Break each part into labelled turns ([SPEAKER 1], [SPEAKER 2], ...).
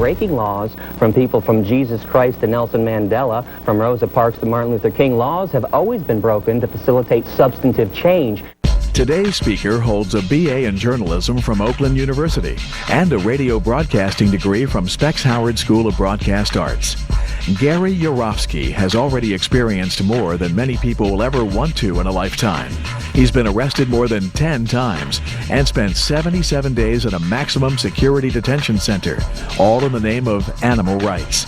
[SPEAKER 1] breaking laws, from people from Jesus Christ to Nelson Mandela, from Rosa Parks to Martin Luther King. Laws have always been broken to facilitate substantive change.
[SPEAKER 2] Today's speaker holds a BA in journalism from Oakland University and a radio broadcasting degree from Specs Howard School of Broadcast Arts. Gary Yourofsky has already experienced more than many people will ever want to in a lifetime. He's been arrested more than 10 times and spent 77 days in a maximum security detention center, all in the name of animal rights.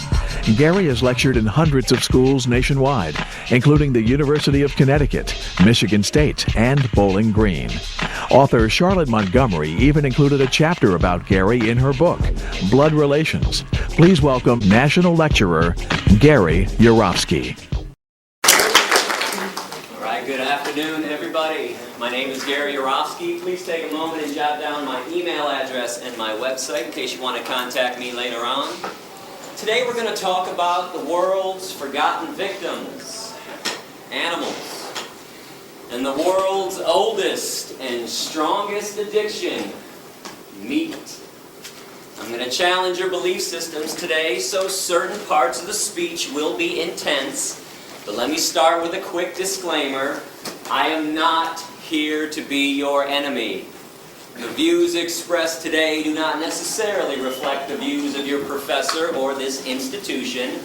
[SPEAKER 2] Gary has lectured in hundreds of schools nationwide, including the University of Connecticut, Michigan State, and Bowling Green. Author Charlotte Montgomery even included a chapter about Gary in her book, Blood Relations. Please welcome National Lecturer Gary Yourofsky.
[SPEAKER 3] All right, good afternoon, everybody. My name is Gary Yourofsky. Please take a moment and jot down my email address and my website in case you want to contact me later on. Today we're going to talk about the world's forgotten victims, animals, and the world's oldest and strongest addiction, meat. I'm going to challenge your belief systems today, so certain parts of the speech will be intense. But let me start with a quick disclaimer. I am not here to be your enemy. The views expressed today do not necessarily reflect the views of your professor or this institution.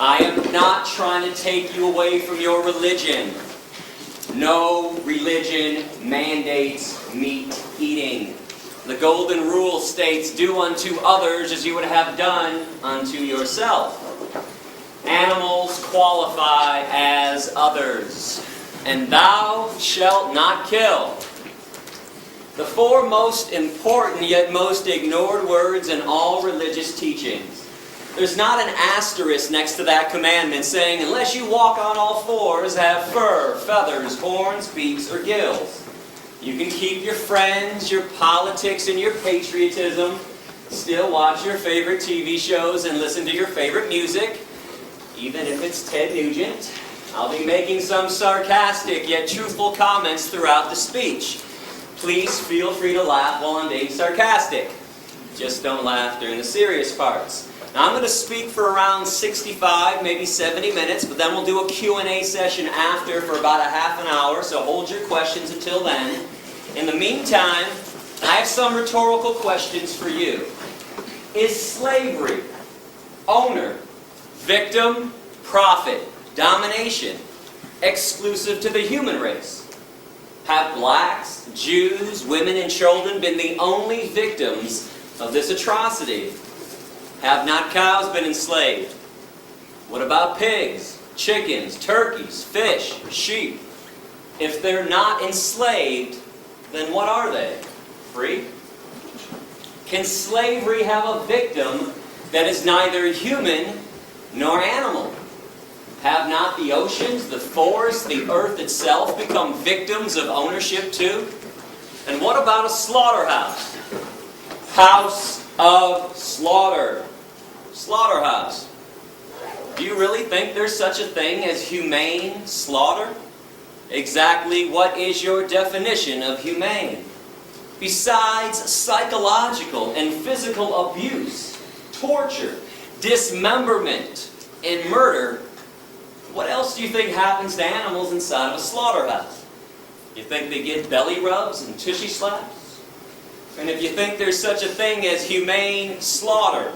[SPEAKER 3] I am not trying to take you away from your religion. No religion mandates meat eating. The golden rule states, do unto others as you would have done unto yourself. Animals qualify as others. And thou shalt not kill. The four most important yet most ignored words in all religious teachings. There's not an asterisk next to that commandment saying, unless you walk on all fours, have fur, feathers, horns, beaks, or gills. You can keep your friends, your politics, and your patriotism, still watch your favorite TV shows and listen to your favorite music, even if it's Ted Nugent. I'll be making some sarcastic yet truthful comments throughout the speech. Please feel free to laugh while I'm being sarcastic. Just don't laugh during the serious parts. Now, I'm going to speak for around 65, maybe 70 minutes, but then we'll do a Q&A session after for about a half an hour, so hold your questions until then. In the meantime, I have some rhetorical questions for you. Is slavery, owner, victim, profit, domination, exclusive to the human race? Have blacks, Jews, women, and children been the only victims of this atrocity? Have not cows been enslaved? What about pigs, chickens, turkeys, fish, sheep? If they're not enslaved, then what are they? Free? Can slavery have a victim that is neither human nor animal? Have not the oceans, the forests, the earth itself become victims of ownership too? And what about a slaughterhouse? House of slaughter. Slaughterhouse. Do you really think there's such a thing as humane slaughter? Exactly what is your definition of humane? Besides psychological and physical abuse, torture, dismemberment, and murder, what else do you think happens to animals inside of a slaughterhouse? You think they get belly rubs and tushy slaps? And if you think there's such a thing as humane slaughter,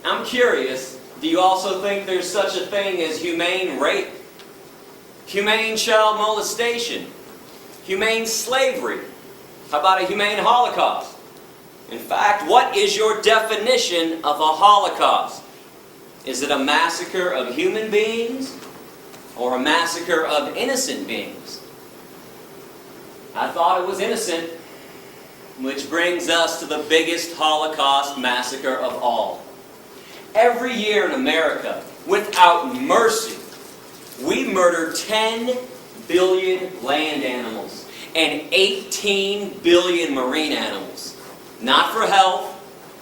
[SPEAKER 3] I'm curious, do you also think there's such a thing as humane rape? Humane child molestation? Humane slavery? How about a humane Holocaust? In fact, what is your definition of a Holocaust? Is it a massacre of human beings or a massacre of innocent beings? I thought it was innocent, which brings us to the biggest Holocaust massacre of all. Every year in America, without mercy, we murder 10 billion land animals and 18 billion marine animals. Not for health,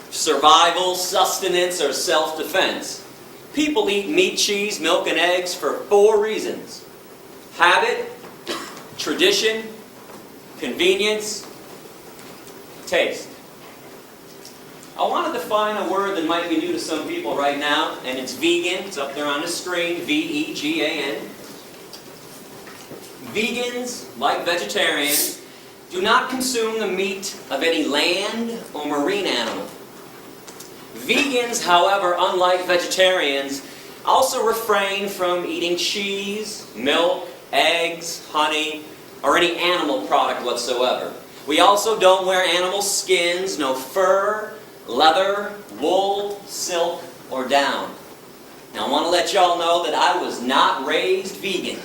[SPEAKER 3] survival, sustenance, or self-defense. People eat meat, cheese, milk, and eggs for 4 reasons. Habit, tradition, convenience, taste. I want to define a word that might be new to some people right now, and it's vegan. It's up there on the screen, V-E-G-A-N. Vegans, like vegetarians, do not consume the meat of any land or marine animal. Vegans, however, unlike vegetarians, also refrain from eating cheese, milk, eggs, honey, or any animal product whatsoever. We also don't wear animal skins, no fur, leather, wool, silk, or down. Now I want to let y'all know that I was not raised vegan.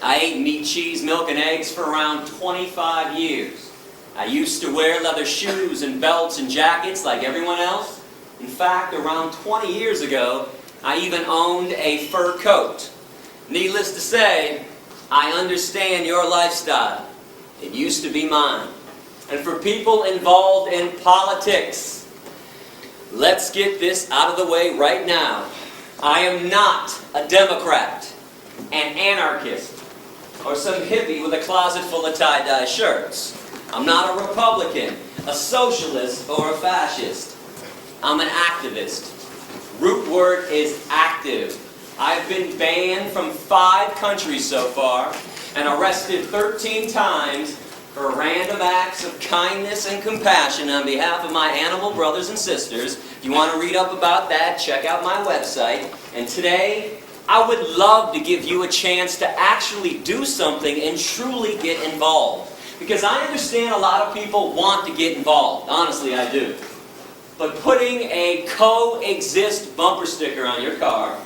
[SPEAKER 3] I ate meat, cheese, milk, and eggs for around 25 years. I used to wear leather shoes and belts and jackets like everyone else. In fact, around 20 years ago, I even owned a fur coat. Needless to say, I understand your lifestyle. It used to be mine. And for people involved in politics, let's get this out of the way right now. I am not a Democrat, an anarchist, or some hippie with a closet full of tie-dye shirts. I'm not a Republican, a socialist, or a fascist. I'm an activist. Root word is active. I've been banned from 5 countries so far and arrested 13 times for random acts of kindness and compassion on behalf of my animal brothers and sisters. If you want to read up about that, check out my website. And today, I would love to give you a chance to actually do something and truly get involved. Because I understand a lot of people want to get involved. Honestly, I do. But putting a coexist bumper sticker on your car,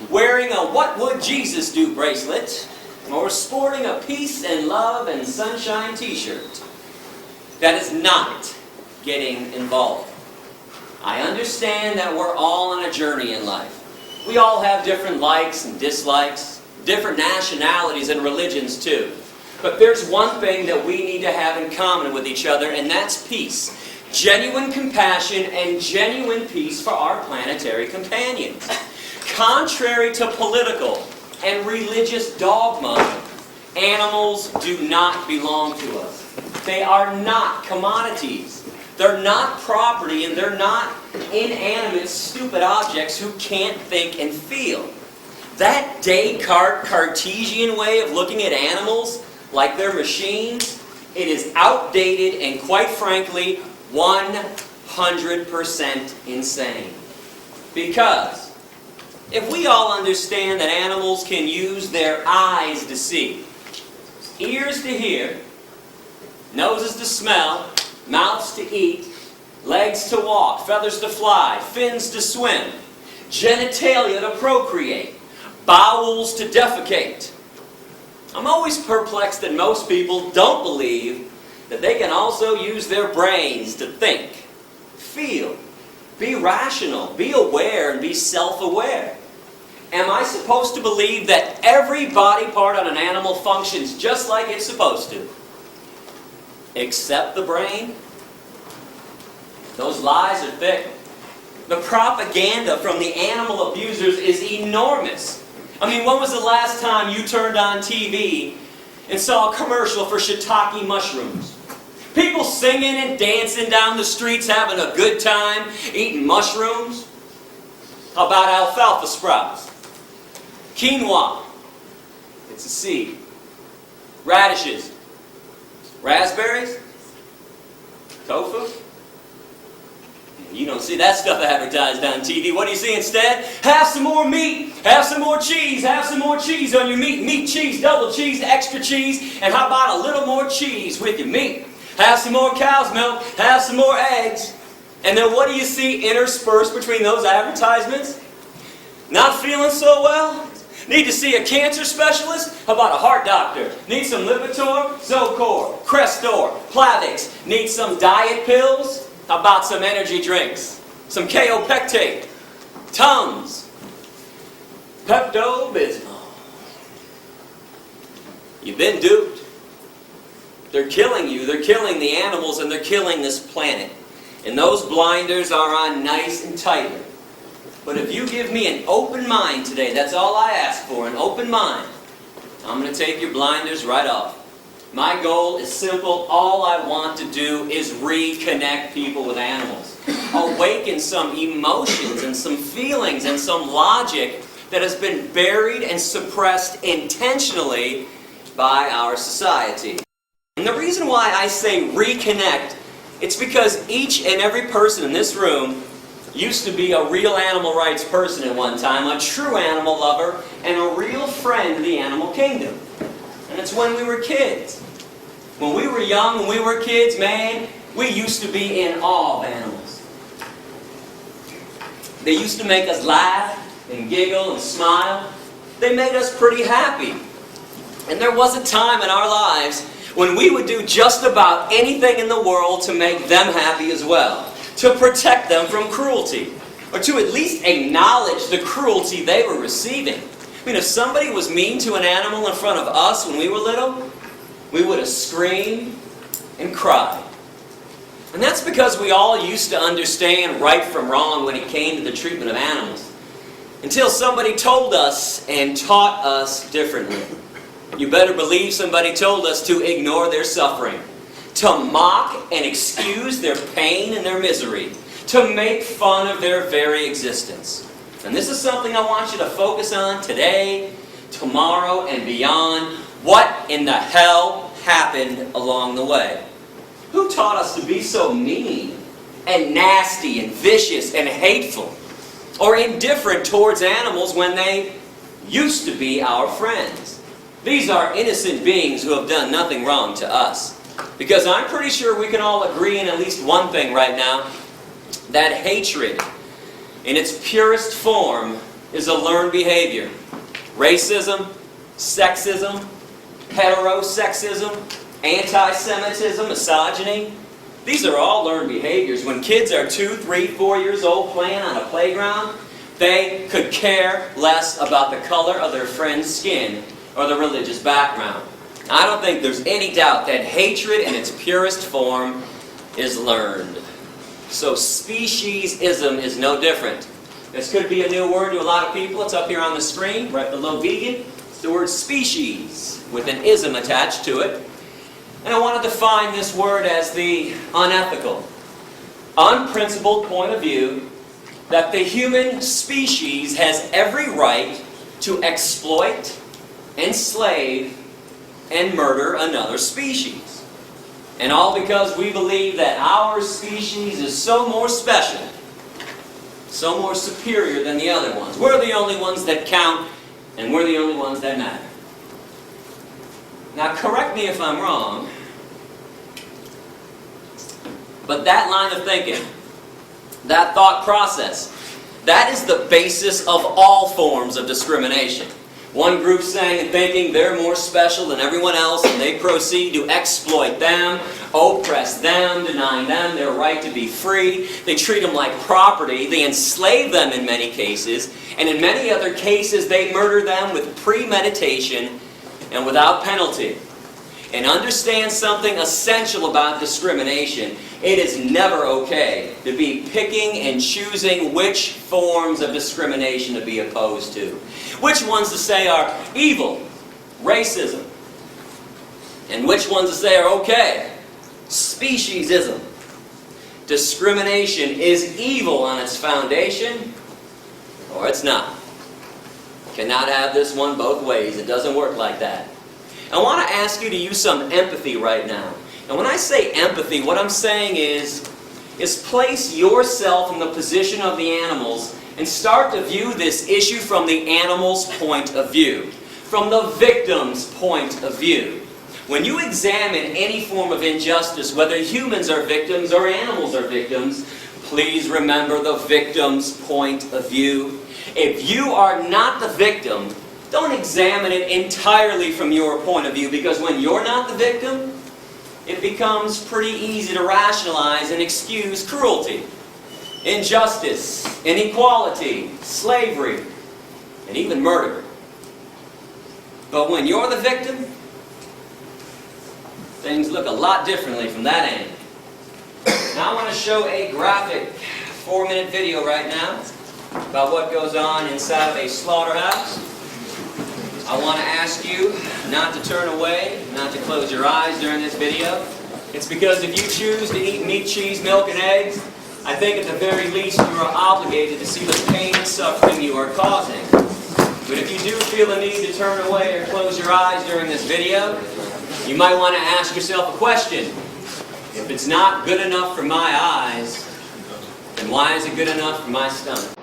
[SPEAKER 3] wearing a "What Would Jesus Do" bracelet, or sporting a peace and love and sunshine t-shirt, that is not getting involved. I understand that we're all on a journey in life. We all have different likes and dislikes, different nationalities and religions too. But there's one thing that we need to have in common with each other, and that's peace. Genuine compassion and genuine peace for our planetary companions. Contrary to political and religious dogma, animals do not belong to us. They are not commodities. They're not property, and they're not inanimate, stupid objects who can't think and feel. That Descartes Cartesian way of looking at animals like they're machines, it is outdated and, quite frankly, 100% insane. Because if we all understand that animals can use their eyes to see, ears to hear, noses to smell, mouths to eat, legs to walk, feathers to fly, fins to swim, genitalia to procreate, bowels to defecate, I'm always perplexed that most people don't believe that they can also use their brains to think, feel, be rational, be aware, and be self-aware. Am I supposed to believe that every body part on an animal functions just like it's supposed to? Except the brain? Those lies are thick. The propaganda from the animal abusers is enormous. I mean, when was the last time you turned on TV and saw a commercial for shiitake mushrooms? People singing and dancing down the streets, having a good time, eating mushrooms. How about alfalfa sprouts? Quinoa. It's a seed. Radishes. Raspberries. Tofu. You don't see that stuff advertised on TV. What do you see instead? Have some more meat. Have some more cheese. Have some more cheese on your meat. Meat, cheese, double cheese, extra cheese. And how about a little more cheese with your meat? Have some more cow's milk. Have some more eggs. And then what do you see interspersed between those advertisements? Not feeling so well? Need to see a cancer specialist? How about a heart doctor? Need some Lipitor, Zocor, Crestor, Plavix? Need some diet pills? How about some energy drinks? Some Kaopectate, Tums, Pepto-Bismol. You've been duped. They're killing you, they're killing the animals, and they're killing this planet. And those blinders are on nice and tight. But if you give me an open mind today, that's all I ask for, an open mind, I'm going to take your blinders right off. My goal is simple. All I want to do is reconnect people with animals. awaken some emotions and some feelings and some logic that has been buried and suppressed intentionally by our society. And the reason why I say reconnect, it's because each and every person in this room used to be a real animal rights person at one time, a true animal lover, and a real friend of the animal kingdom. And it's when we were kids. When we were young, when we were kids, man, we used to be in awe of animals. They used to make us laugh and giggle and smile. They made us pretty happy. And there was a time in our lives when we would do just about anything in the world to make them happy as well, to protect them from cruelty, or to at least acknowledge the cruelty they were receiving. I mean, if somebody was mean to an animal in front of us when we were little, we would have screamed and cried. And that's because we all used to understand right from wrong when it came to the treatment of animals, until somebody told us and taught us differently. You better believe somebody told us to ignore their suffering, to mock and excuse their pain and their misery, to make fun of their very existence. And this is something I want you to focus on today, tomorrow, and beyond. What in the hell happened along the way? Who taught us to be so mean and nasty and vicious and hateful, or indifferent towards animals when they used to be our friends? These are innocent beings who have done nothing wrong to us. Because I'm pretty sure we can all agree in at least one thing right now, that hatred in its purest form is a learned behavior. Racism, sexism, heterosexism, anti-Semitism, misogyny, these are all learned behaviors. When kids are 2, 3, 4 years old playing on a playground, they could care less about the color of their friend's skin or the religious background. I don't think there's any doubt that hatred in its purest form is learned. So speciesism is no different. This could be a new word to a lot of people. It's up here on the screen, right below vegan. It's the word species, with an ism attached to it. And I want to define this word as the unethical, unprincipled point of view that the human species has every right to exploit, enslave, and murder another species. And all because we believe that our species is so more special, so more superior than the other ones. We're the only ones that count, and we're the only ones that matter. Now, correct me if I'm wrong, but that line of thinking, that thought process, that is the basis of all forms of discrimination. One group saying and thinking they're more special than everyone else, and they proceed to exploit them, oppress them, denying them their right to be free. They treat them like property. They enslave them in many cases, and in many other cases they murder them with premeditation and without penalty. And understand something essential about discrimination. It is never okay to be picking and choosing which forms of discrimination to be opposed to. Which ones to say are evil, racism, and which ones to say are okay, speciesism. Discrimination is evil on its foundation, or it's not. Cannot have this one both ways. It doesn't work like that. I want to ask you to use some empathy right now. And when I say empathy, what I'm saying is place yourself in the position of the animals and start to view this issue from the animal's point of view, from the victim's point of view. When you examine any form of injustice, whether humans are victims or animals are victims, please remember the victim's point of view. If you are not the victim, don't examine it entirely from your point of view, because when you're not the victim, it becomes pretty easy to rationalize and excuse cruelty, injustice, inequality, slavery, and even murder. But when you're the victim, things look a lot differently from that end. Now I want to show a graphic 4-minute video right now about what goes on inside of a slaughterhouse. I want to ask you not to turn away, not to close your eyes during this video. It's because if you choose to eat meat, cheese, milk, and eggs, I think at the very least you are obligated to see the pain and suffering you are causing. But if you do feel the need to turn away or close your eyes during this video, you might want to ask yourself a question. If it's not good enough for my eyes, then why is it good enough for my stomach?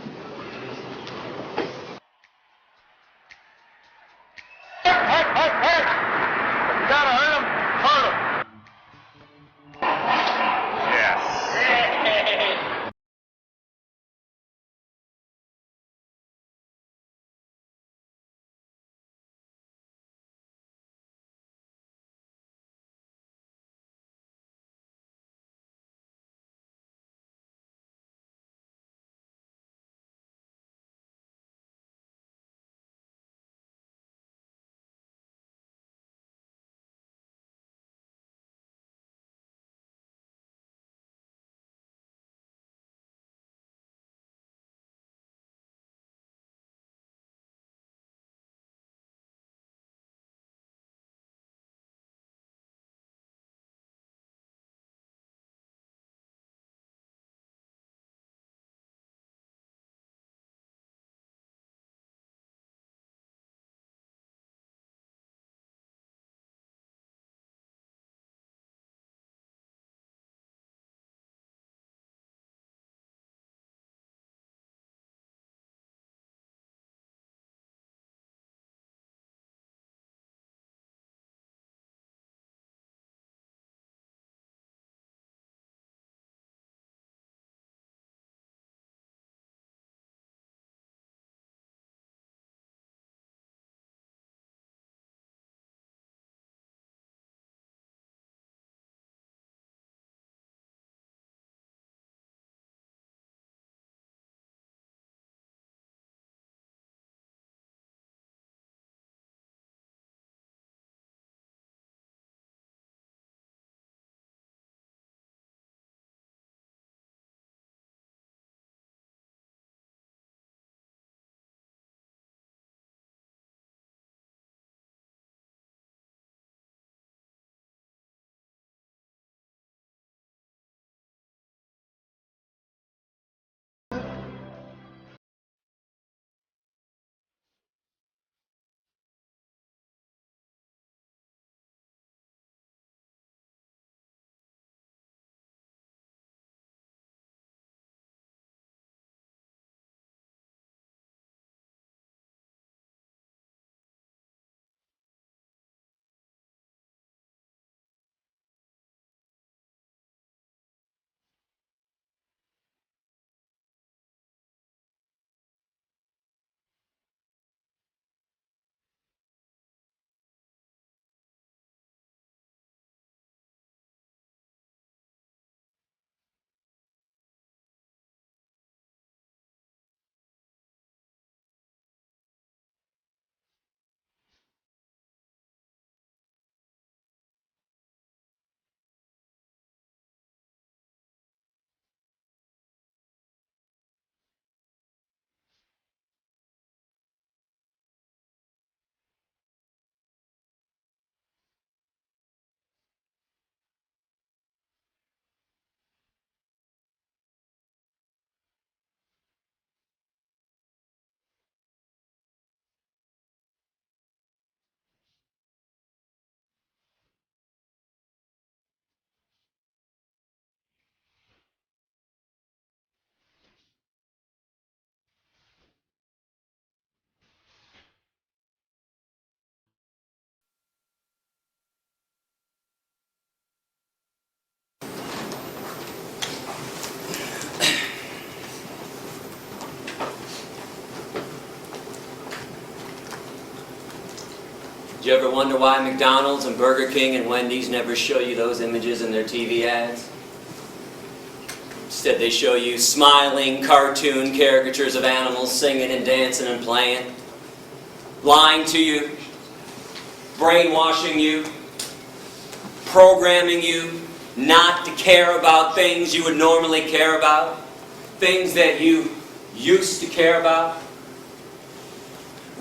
[SPEAKER 3] Do you ever wonder why McDonald's and Burger King and Wendy's never show you those images in their TV ads? Instead, they show you smiling cartoon caricatures of animals singing and dancing and playing, lying to you, brainwashing you, programming you not to care about things you would normally care about, things that you used to care about.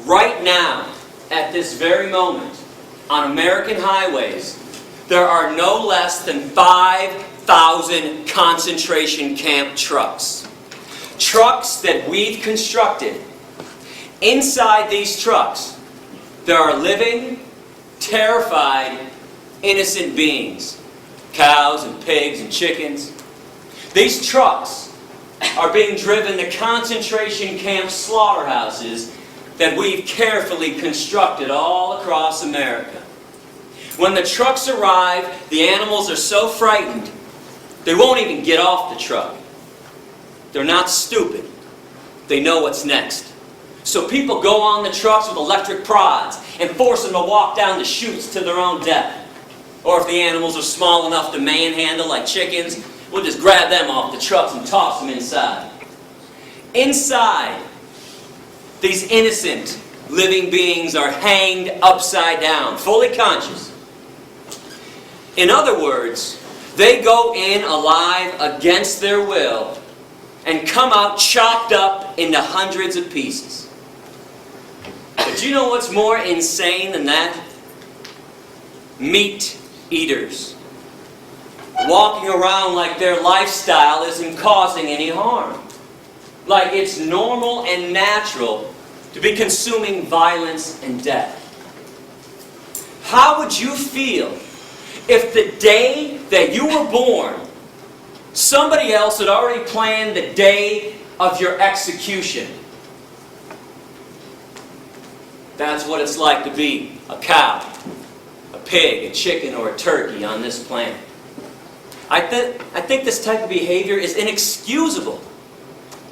[SPEAKER 3] Right now, at this very moment, on American highways, there are no less than 5 5,000 concentration camp trucks. Trucks that we've constructed. Inside these trucks, there are living, terrified, innocent beings. Cows and pigs and chickens. These trucks are being driven to concentration camp slaughterhouses that we've carefully constructed all across America. When the trucks arrive, the animals are so frightened, they won't even get off the truck. They're not stupid. They know what's next. So people go on the trucks with electric prods and force them to walk down the chutes to their own death. Or if the animals are small enough to manhandle like chickens, we'll just grab them off the trucks and toss them inside. Inside, these innocent living beings are hanged upside down, fully conscious. In other words, they go in alive against their will and come out chopped up into hundreds of pieces. But you know what's more insane than that? Meat eaters. Walking around like their lifestyle isn't causing any harm. Like it's normal and natural to be consuming violence and death. How would you feel if the day that you were born, somebody else had already planned the day of your execution? That's what it's like to be a cow, a pig, a chicken, or a turkey on this planet. I think this type of behavior is inexcusable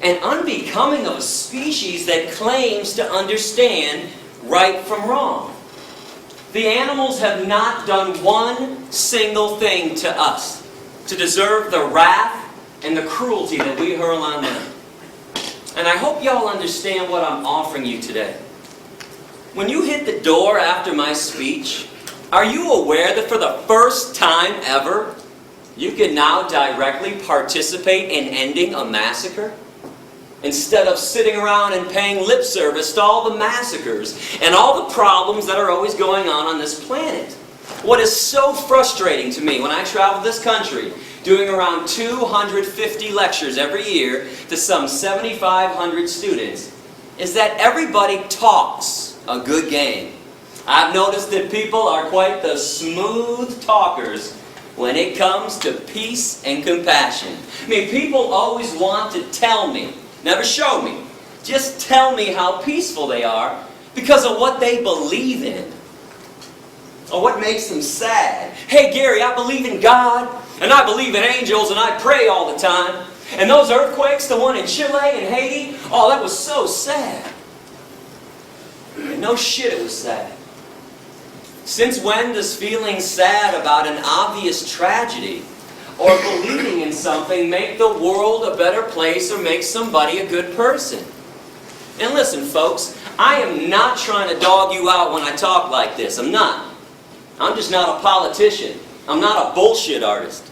[SPEAKER 3] and unbecoming of a species that claims to understand right from wrong. The animals have not done one single thing to us to deserve the wrath and the cruelty that we hurl on them. And I hope y'all understand what I'm offering you today. When you hit the door after my speech, are you aware that for the first time ever, you can now directly participate in ending a massacre? Instead of sitting around and paying lip service to all the massacres and all the problems that are always going on this planet. What is so frustrating to me when I travel this country, doing around 250 lectures every year to some 7,500 students, is that everybody talks a good game. I've noticed that people are quite the smooth talkers when it comes to peace and compassion. I mean, people always want to tell me, never show me, just tell me how peaceful they are because of what they believe in or what makes them sad. Hey Gary, I believe in God and I believe in angels and I pray all the time. And those earthquakes, the one in Chile and Haiti, oh, that was so sad. No shit, it was sad. Since when does feeling sad about an obvious tragedy or believing in something make the world a better place or make somebody a good person? And listen, folks, I am not trying to dog you out when I talk like this. I'm not. I'm just not a politician. I'm not a bullshit artist.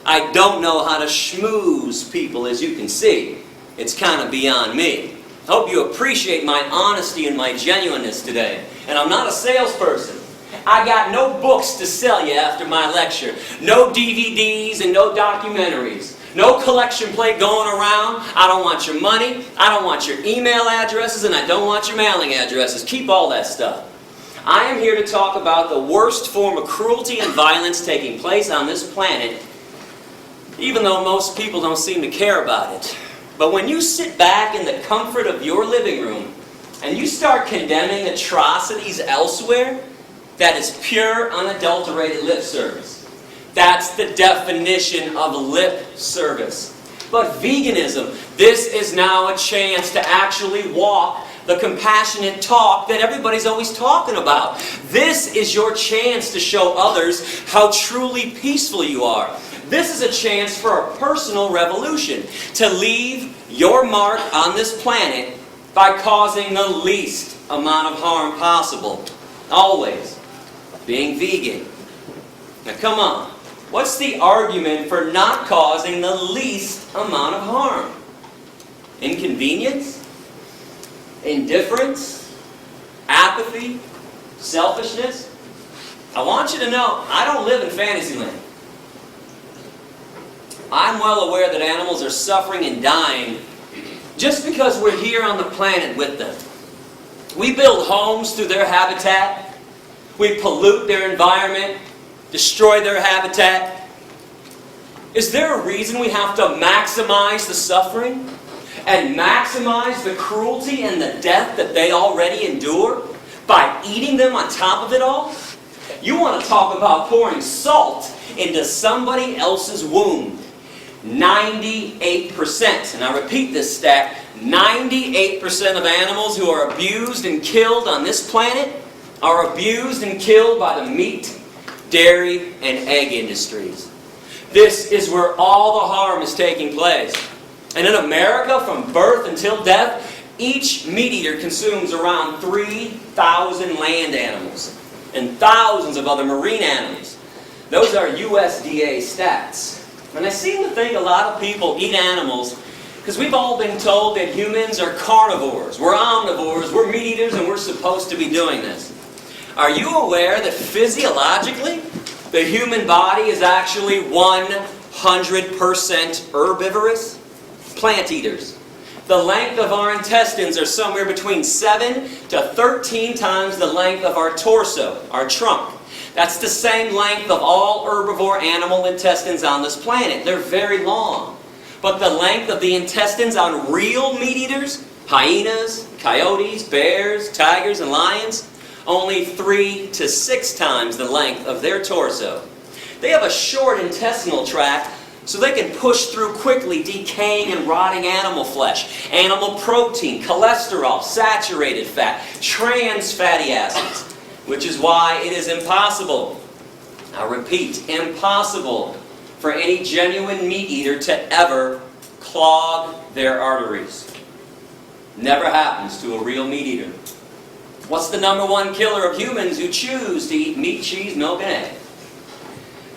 [SPEAKER 3] I don't know how to schmooze people, as you can see. It's kind of beyond me. I hope you appreciate my honesty and my genuineness today. And I'm not a salesperson. I got no books to sell you after my lecture. No DVDs and no documentaries. No collection plate going around. I don't want your money. I don't want your email addresses. And I don't want your mailing addresses. Keep all that stuff. I am here to talk about the worst form of cruelty and violence taking place on this planet, even though most people don't seem to care about it. But when you sit back in the comfort of your living room and you start condemning atrocities elsewhere, that is pure, unadulterated lip service. That's the definition of lip service. But veganism, this is now a chance to actually walk the compassionate talk that everybody's always talking about. This is your chance to show others how truly peaceful you are. This is a chance for a personal revolution, to leave your mark on this planet by causing the least amount of harm possible. Always. Being vegan. Now come on. What's the argument for not causing the least amount of harm? Inconvenience? Indifference? Apathy? Selfishness? I want you to know, I don't live in Fantasyland. I'm well aware that animals are suffering and dying just because we're here on the planet with them. We build homes through their habitat. We pollute their environment, destroy their habitat. Is there a reason we have to maximize the suffering and maximize the cruelty and the death that they already endure by eating them on top of it all? You want to talk about pouring salt into somebody else's wound. 98%, and I repeat this stat, 98% of animals who are abused and killed on this planet are abused and killed by the meat, dairy, and egg industries. This is where all the harm is taking place. And in America, from birth until death, each meat eater consumes around 3,000 land animals and thousands of other marine animals. Those are USDA stats. And I seem to think a lot of people eat animals because we've all been told that humans are carnivores, we're omnivores, we're meat eaters, and we're supposed to be doing this. Are you aware that physiologically, the human body is actually 100% herbivorous? Plant eaters. The length of our intestines are somewhere between 7 to 13 times the length of our torso, our trunk. That's the same length of all herbivore animal intestines on this planet. They're very long. But the length of the intestines on real meat eaters, hyenas, coyotes, bears, tigers, and lions, only 3 to 6 times the length of their torso. They have a short intestinal tract so they can push through quickly decaying and rotting animal flesh, animal protein, cholesterol, saturated fat, trans fatty acids, which is why it is impossible, I repeat, impossible for any genuine meat eater to ever clog their arteries. Never happens to a real meat eater. What's the #1 killer of humans who choose to eat meat, cheese, milk, and egg?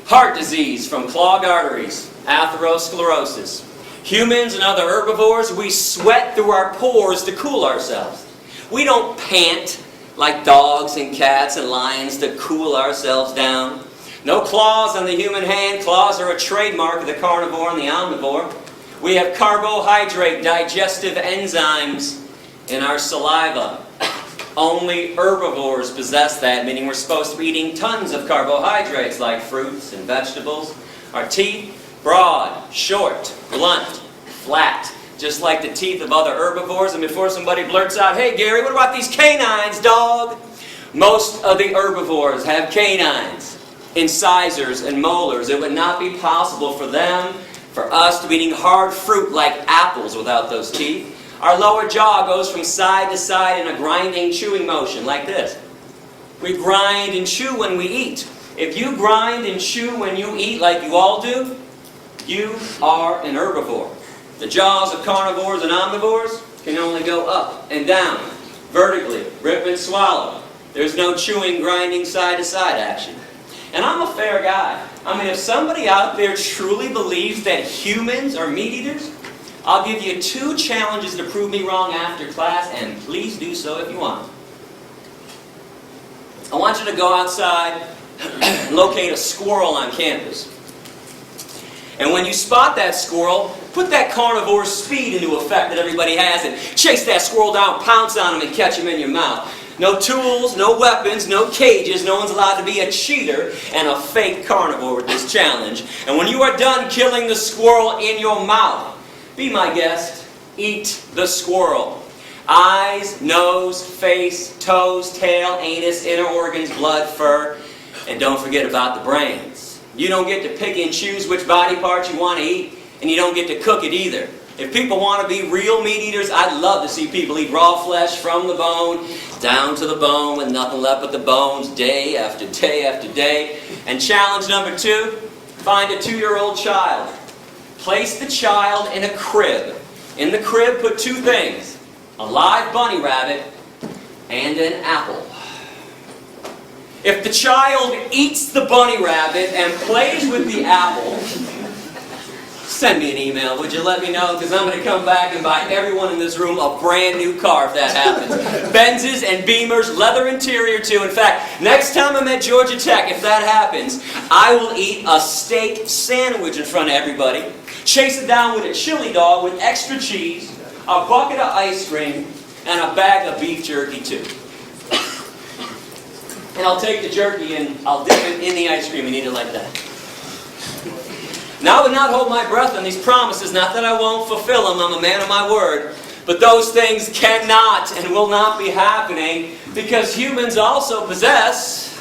[SPEAKER 3] Heart disease from clogged arteries, atherosclerosis. Humans and other herbivores, we sweat through our pores to cool ourselves. We don't pant like dogs and cats and lions to cool ourselves down. No claws on the human hand. Claws are a trademark of the carnivore and the omnivore. We have carbohydrate digestive enzymes in our saliva. Only herbivores possess that, meaning we're supposed to be eating tons of carbohydrates like fruits and vegetables. Our teeth, broad, short, blunt, flat, just like the teeth of other herbivores. And before somebody blurts out, "Hey Gary, what about these canines, dog?" Most of the herbivores have canines, incisors, and molars. It would not be possible for us to be eating hard fruit like apples without those teeth. Our lower jaw goes from side to side in a grinding, chewing motion, like this. We grind and chew when we eat. If you grind and chew when you eat like you all do, you are an herbivore. The jaws of carnivores and omnivores can only go up and down, vertically, rip and swallow. There's no chewing, grinding, side-to-side action. And I'm a fair guy. I mean, if somebody out there truly believes that humans are meat eaters, I'll give you 2 challenges to prove me wrong after class, and please do so if you want. I want you to go outside and locate a squirrel on campus. And when you spot that squirrel, put that carnivore speed into effect that everybody has and chase that squirrel down, pounce on him, and catch him in your mouth. No tools, no weapons, no cages. No one's allowed to be a cheater and a fake carnivore with this challenge. And when you are done killing the squirrel in your mouth, be my guest, eat the squirrel. Eyes, nose, face, toes, tail, anus, inner organs, blood, fur, and don't forget about the brains. You don't get to pick and choose which body parts you want to eat, and you don't get to cook it either. If people want to be real meat eaters, I'd love to see people eat raw flesh from the bone, down to the bone, with nothing left but the bones, day after day after day. And challenge number 2, find a 2-year-old child. Place the child in a crib. In the crib, put 2 things: a live bunny rabbit and an apple. If the child eats the bunny rabbit and plays with the apple, send me an email, would you? Let me know, because I'm going to come back and buy everyone in this room a brand new car if that happens. Benzes and Beamers, leather interior too. In fact, next time I'm at Georgia Tech, if that happens, I will eat a steak sandwich in front of everybody. Chase it down with a chili dog with extra cheese, a bucket of ice cream, and a bag of beef jerky too. And I'll take the jerky and I'll dip it in the ice cream and eat it like that. Now I would not hold my breath on these promises, not that I won't fulfill them, I'm a man of my word, but those things cannot and will not be happening because humans also possess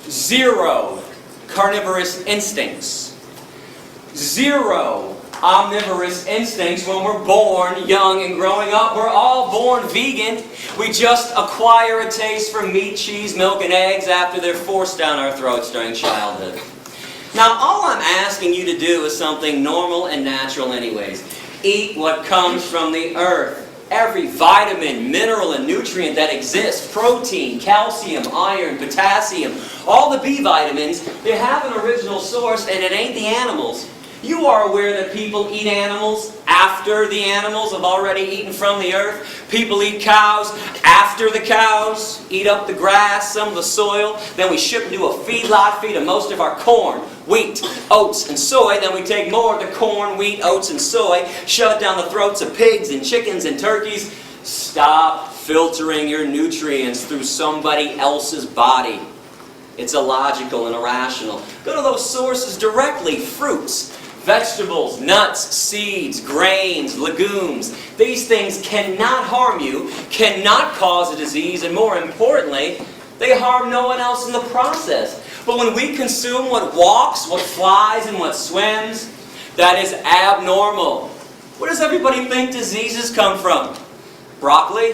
[SPEAKER 3] 0 carnivorous instincts. 0 omnivorous instincts when we're born, young, and growing up. We're all born vegan. We just acquire a taste for meat, cheese, milk, and eggs after they're forced down our throats during childhood. Now, all I'm asking you to do is something normal and natural anyways. Eat what comes from the earth. Every vitamin, mineral, and nutrient that exists, protein, calcium, iron, potassium, all the B vitamins, they have an original source and it ain't the animals. You are aware that people eat animals after the animals have already eaten from the earth. People eat cows after the cows eat up the grass, some of the soil. Then we ship them to a feedlot, feed them most of our corn, wheat, oats, and soy. Then we take more of the corn, wheat, oats, and soy, shove it down the throats of pigs and chickens and turkeys. Stop filtering your nutrients through somebody else's body. It's illogical and irrational. Go to those sources directly. Fruits, vegetables, nuts, seeds, grains, legumes. These things cannot harm you, cannot cause a disease, and more importantly, they harm no one else in the process. But when we consume what walks, what flies, and what swims, that is abnormal. Where does everybody think diseases come from? Broccoli?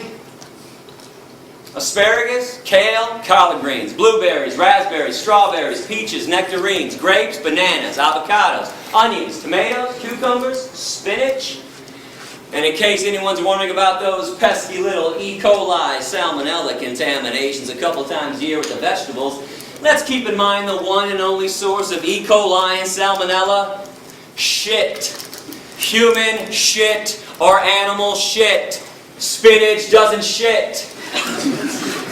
[SPEAKER 3] Asparagus, kale, collard greens, blueberries, raspberries, strawberries, peaches, nectarines, grapes, bananas, avocados, onions, tomatoes, cucumbers, spinach. And in case anyone's wondering about those pesky little E. coli salmonella contaminations a couple times a year with the vegetables, let's keep in mind the one and only source of E. coli and salmonella: shit. Human shit or animal shit. Spinach doesn't shit.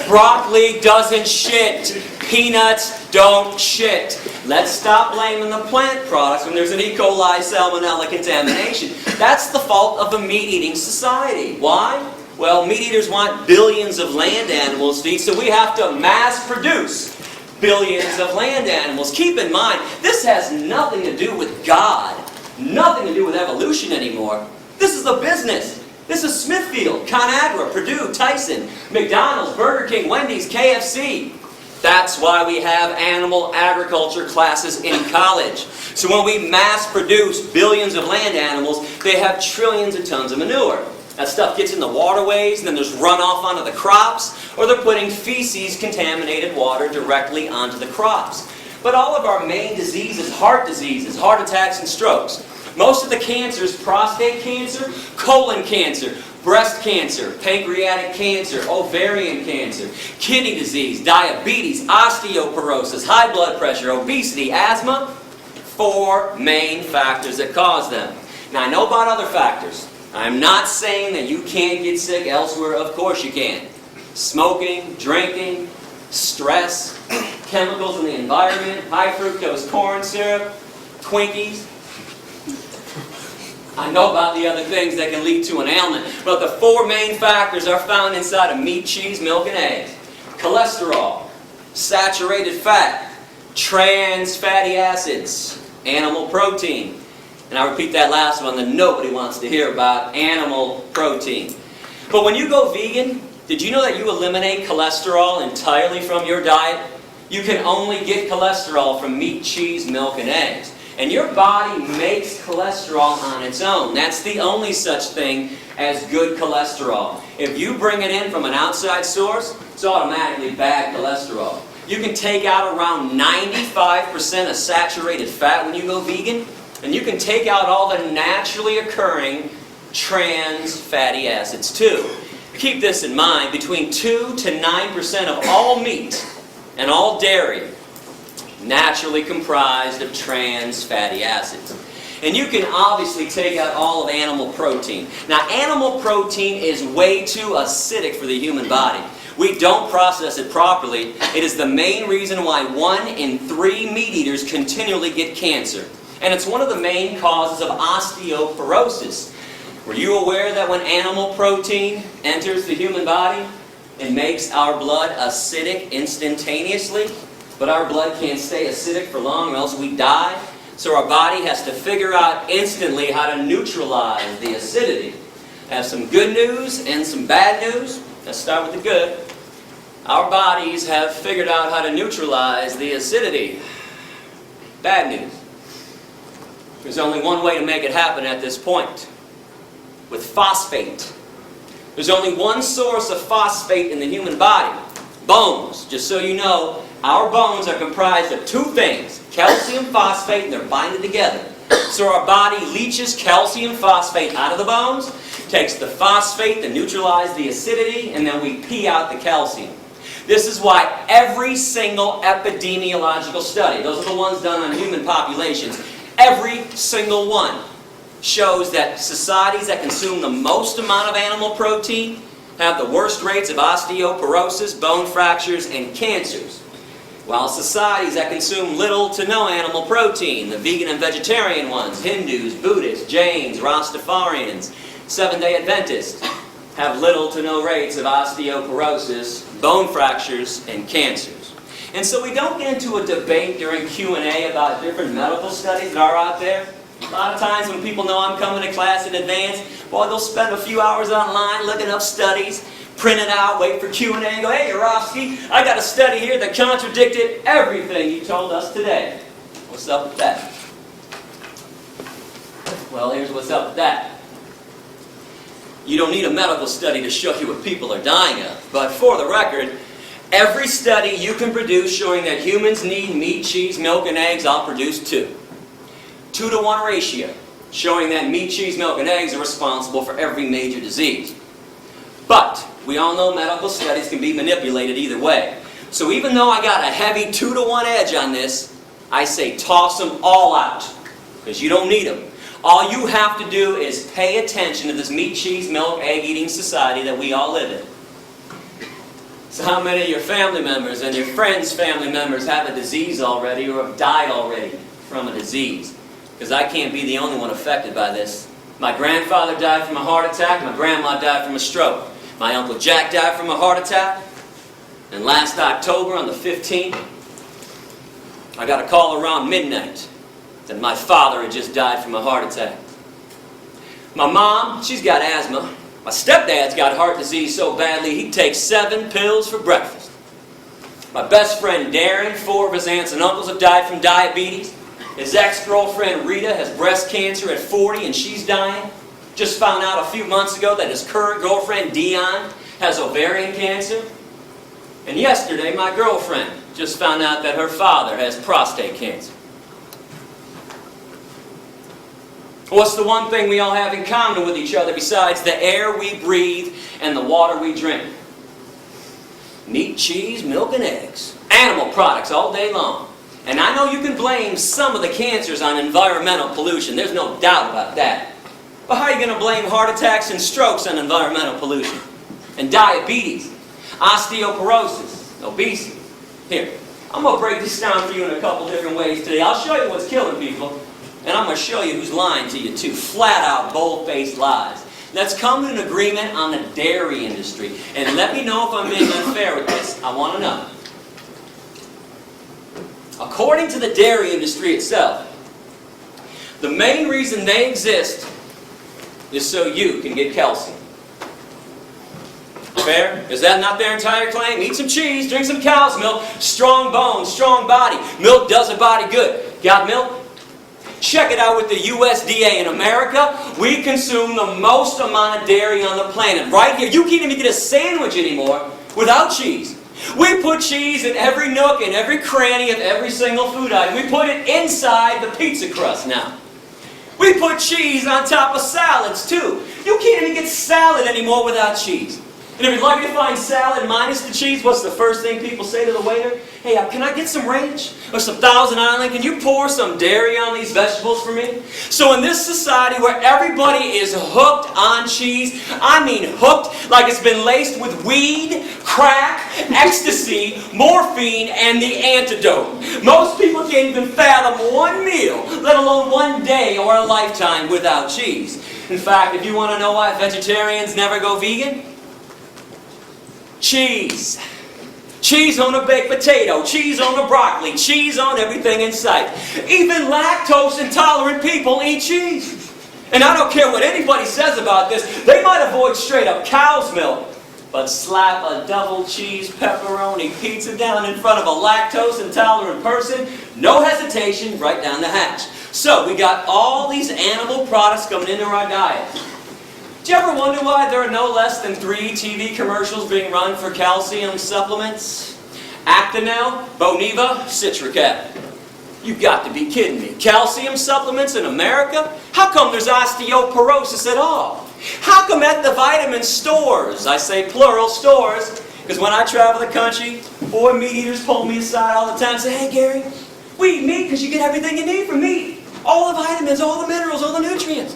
[SPEAKER 3] Broccoli doesn't shit. Peanuts don't shit. Let's stop blaming the plant products when there's an E. coli salmonella contamination. That's the fault of a meat-eating society. Why? Well, meat eaters want billions of land animals to eat, so we have to mass produce billions of land animals. Keep in mind, this has nothing to do with God, nothing to do with evolution anymore. This is a business. This is Smithfield, ConAgra, Purdue, Tyson, McDonald's, Burger King, Wendy's, KFC. That's why we have animal agriculture classes in college. So when we mass produce billions of land animals, they have trillions of tons of manure. That stuff gets in the waterways, and then there's runoff onto the crops, or they're putting feces, contaminated water, directly onto the crops. But all of our main diseases, heart attacks, and strokes. Most of the cancers: prostate cancer, colon cancer, breast cancer, pancreatic cancer, ovarian cancer, kidney disease, diabetes, osteoporosis, high blood pressure, obesity, asthma. 4 main factors that cause them. Now, I know about other factors. I'm not saying that you can't get sick elsewhere. Of course you can. Smoking, drinking, stress, chemicals in the environment, high fructose corn syrup, Twinkies. I know about the other things that can lead to an ailment, but the 4 main factors are found inside of meat, cheese, milk, and eggs. Cholesterol, saturated fat, trans fatty acids, animal protein. And I repeat that last one that nobody wants to hear about: animal protein. But when you go vegan, did you know that you eliminate cholesterol entirely from your diet? You can only get cholesterol from meat, cheese, milk, and eggs. And your body makes cholesterol on its own. That's the only such thing as good cholesterol. If you bring it in from an outside source, it's automatically bad cholesterol. You can take out around 95% of saturated fat when you go vegan, and you can take out all the naturally occurring trans fatty acids too. Keep this in mind: between 2 to 9% of all meat and all dairy naturally comprised of trans fatty acids. And you can obviously take out all of animal protein. Now, animal protein is way too acidic for the human body. we don't process it properly. It is the main reason why 1 in 3 meat eaters continually get cancer. And it's one of the main causes of osteoporosis. Were you aware that when animal protein enters the human body, it makes our blood acidic instantaneously? But our blood can't stay acidic for long or else we die. So our body has to figure out instantly how to neutralize the acidity. I have some good news and some bad news. Let's start with the good. Our bodies have figured out how to neutralize the acidity. Bad news. There's only one way to make it happen at this point. With phosphate. There's only one source of phosphate in the human body. Bones. Just so you know, our bones are comprised of 2 things. Calcium phosphate, and they're binded together. So our body leaches calcium phosphate out of the bones, takes the phosphate to neutralize the acidity, and then we pee out the calcium. This is why every single epidemiological study, those are the ones done on human populations, every single one shows that societies that consume the most amount of animal protein have the worst rates of osteoporosis, bone fractures, and cancers. While societies that consume little to no animal protein, the vegan and vegetarian ones, Hindus, Buddhists, Jains, Rastafarians, Seventh-day Adventists, have little to no rates of osteoporosis, bone fractures, and cancers. And so we don't get into a debate during Q&A about different medical studies that are out there. A lot of times when people know I'm coming to class in advance, boy, they'll spend a few hours online looking up studies, print it out, wait for Q&A, and go, hey, Yourofsky, I got a study here that contradicted everything you told us today. What's up with that? Well, here's what's up with that. You don't need a medical study to show you what people are dying of. But for the record, every study you can produce showing that humans need meat, cheese, milk, and eggs, I'll produce 2. 2-to-1 ratio, showing that meat, cheese, milk, and eggs are responsible for every major disease. But we all know medical studies can be manipulated either way. So even though I got a heavy 2-to-1 edge on this, I say toss them all out, because you don't need them. All you have to do is pay attention to this meat, cheese, milk, egg-eating society that we all live in. So how many of your family members and your friends' family members have a disease already or have died already from a disease? Because I can't be the only one affected by this. My grandfather died from a heart attack. My grandma died from a stroke. My Uncle Jack died from a heart attack. And last October, on the 15th, I got a call around midnight that my father had just died from a heart attack. My mom, she's got asthma. My stepdad's got heart disease so badly he takes 7 pills for breakfast. My best friend Darren, 4 of his aunts and uncles have died from diabetes. His ex-girlfriend Rita has breast cancer at 40 and she's dying. Just found out a few months ago that his current girlfriend Dion has ovarian cancer. And yesterday my girlfriend just found out that her father has prostate cancer. What's the one thing we all have in common with each other besides the air we breathe and the water we drink? Meat, cheese, milk, and eggs. Animal products all day long. And I know you can blame some of the cancers on environmental pollution. There's no doubt about that. But how are you going to blame heart attacks and strokes on environmental pollution? And diabetes, osteoporosis, obesity. Here, I'm going to break this down for you in a couple different ways today. I'll show you what's killing people. And I'm going to show you who's lying to you too. Flat out, bold-faced lies. Let's come to an agreement on the dairy industry. And let me know if I'm being unfair with this. I want to know. According to the dairy industry itself, the main reason they exist is so you can get calcium. Fair? Is that not their entire claim? Eat some cheese, drink some cow's milk, strong bones, strong body. Milk does a body good. Got milk? Check it out with the USDA. In America, we consume the most amount of dairy on the planet. Right here, you can't even get a sandwich anymore without cheese. We put cheese in every nook and every cranny of every single food item. We put it inside the pizza crust now. We put cheese on top of salads too. You can't even get salad anymore without cheese. And if you're lucky to find salad minus the cheese, what's the first thing people say to the waiter? Hey, can I get some ranch or some Thousand Island? Can you pour some dairy on these vegetables for me? So in this society where everybody is hooked on cheese, I mean hooked, like it's been laced with weed, crack, ecstasy, morphine, and the antidote. Most people can't even fathom one meal, let alone one day or a lifetime without cheese. In fact, if you want to know why vegetarians never go vegan, cheese. Cheese on a baked potato, cheese on the broccoli, cheese on everything in sight. Even lactose intolerant people eat cheese. And I don't care what anybody says about this, they might avoid straight up cow's milk, but slap a double cheese pepperoni pizza down in front of a lactose intolerant person, no hesitation, right down the hatch. So we got all these animal products coming into our diet. Do you ever wonder why there are no less than 3 TV commercials being run for calcium supplements? Actonel, Boniva, Citracat. You've got to be kidding me. Calcium supplements in America? How come there's osteoporosis at all? How come at the vitamin stores, I say plural stores, because when I travel the country, boy, meat eaters pull me aside all the time and say, hey Gary, we eat meat because you get everything you need from meat. All the vitamins, all the minerals, all the nutrients.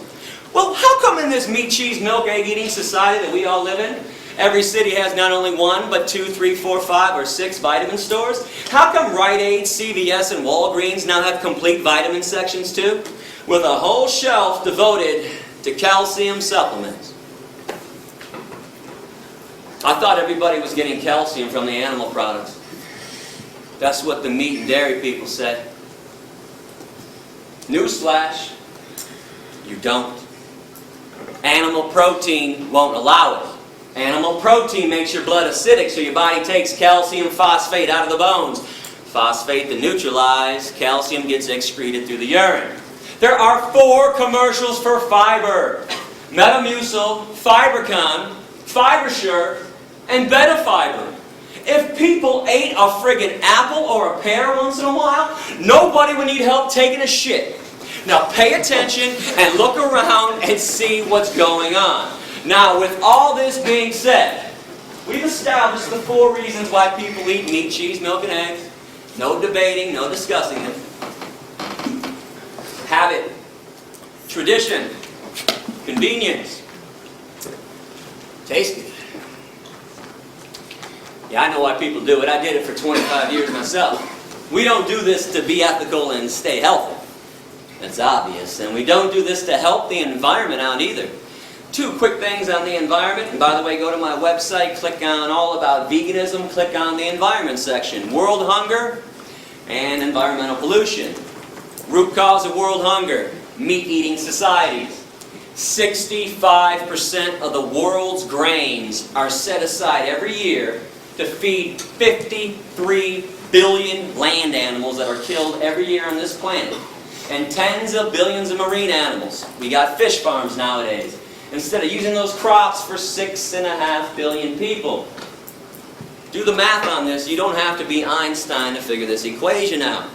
[SPEAKER 3] Well, how come in this meat, cheese, milk, egg eating society that we all live in, every city has not only 1, but 2, 3, 4, 5, or 6 vitamin stores? How come Rite Aid, CVS, and Walgreens now have complete vitamin sections too? With a whole shelf devoted to calcium supplements. I thought everybody was getting calcium from the animal products. That's what the meat and dairy people said. Newsflash, you don't. Animal protein won't allow it. Animal protein makes your blood acidic, so your body takes calcium phosphate out of the bones. Phosphate to neutralize, calcium gets excreted through the urine. There are 4 commercials for fiber. Metamucil, Fibercon, Fibersure, and Betafiber. If people ate a friggin' apple or a pear once in a while, nobody would need help taking a shit. Now pay attention and look around and see what's going on. Now with all this being said, we've established the 4 reasons why people eat meat, cheese, milk, and eggs. No debating, no discussing it. Habit, tradition, convenience, tasty. Yeah, I know why people do it. I did it for 25 years myself. We don't do this to be ethical and stay healthy. That's obvious. And we don't do this to help the environment out either. 2 quick things on the environment. And by the way, go to my website, click on All About Veganism, click on the Environment section. World hunger and environmental pollution. Root cause of world hunger, meat-eating societies. 65% of the world's grains are set aside every year to feed 53 billion land animals that are killed every year on this planet. And tens of billions of marine animals. We got fish farms nowadays. Instead of using those crops for 6.5 billion people. Do the math on this. You don't have to be Einstein to figure this equation out.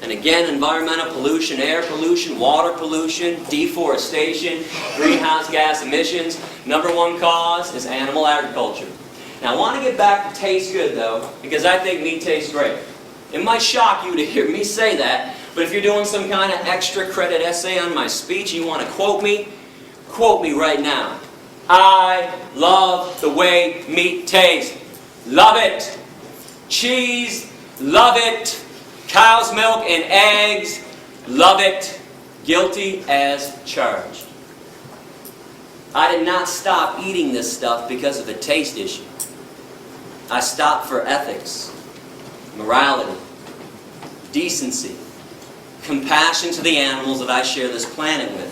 [SPEAKER 3] And again, environmental pollution, air pollution, water pollution, deforestation, greenhouse gas emissions. #1 cause is animal agriculture. Now I want to get back to taste good though, because I think meat tastes great. It might shock you to hear me say that, but if you're doing some kind of extra credit essay on my speech and you want to quote me right now. I love the way meat tastes. Love it. Cheese, love it. Cow's milk and eggs, love it. Guilty as charged. I did not stop eating this stuff because of a taste issue. I stopped for ethics, morality, decency, compassion to the animals that I share this planet with.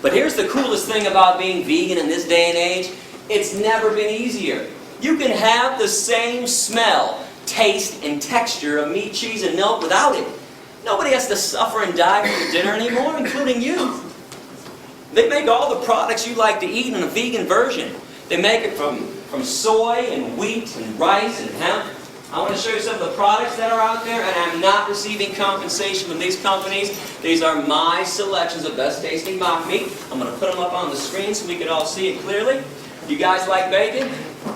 [SPEAKER 3] But here's the coolest thing about being vegan in this day and age. It's never been easier. You can have the same smell, taste, and texture of meat, cheese, and milk without it. Nobody has to suffer and die for dinner anymore, including you. They make all the products you like to eat in a vegan version. They make it from soy and wheat and rice and hemp. I want to show you some of the products that are out there, and I'm not receiving compensation from these companies. These are my selections of best tasting mock meat. I'm going to put them up on the screen so we can all see it clearly. You guys like bacon?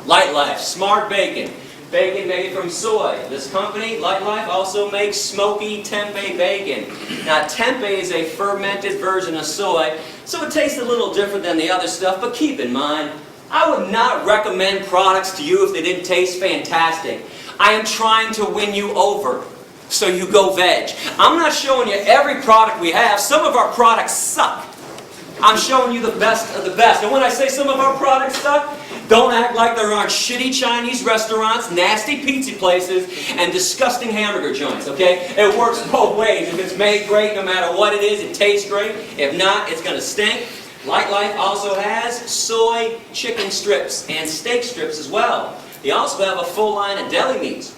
[SPEAKER 3] Light Life, Smart Bacon. Bacon made from soy. This company, Light Life, also makes smoky tempeh bacon. Now tempeh is a fermented version of soy, so it tastes a little different than the other stuff, but keep in mind, I would not recommend products to you if they didn't taste fantastic. I am trying to win you over, so you go veg. I'm not showing you every product we have. Some of our products suck. I'm showing you the best of the best. And when I say some of our products suck, don't act like there aren't shitty Chinese restaurants, nasty pizza places, and disgusting hamburger joints, okay? It works both ways. If it's made great, no matter what it is, it tastes great. If not, it's going to stink. Light Life also has soy chicken strips and steak strips as well. They also have a full line of deli meats.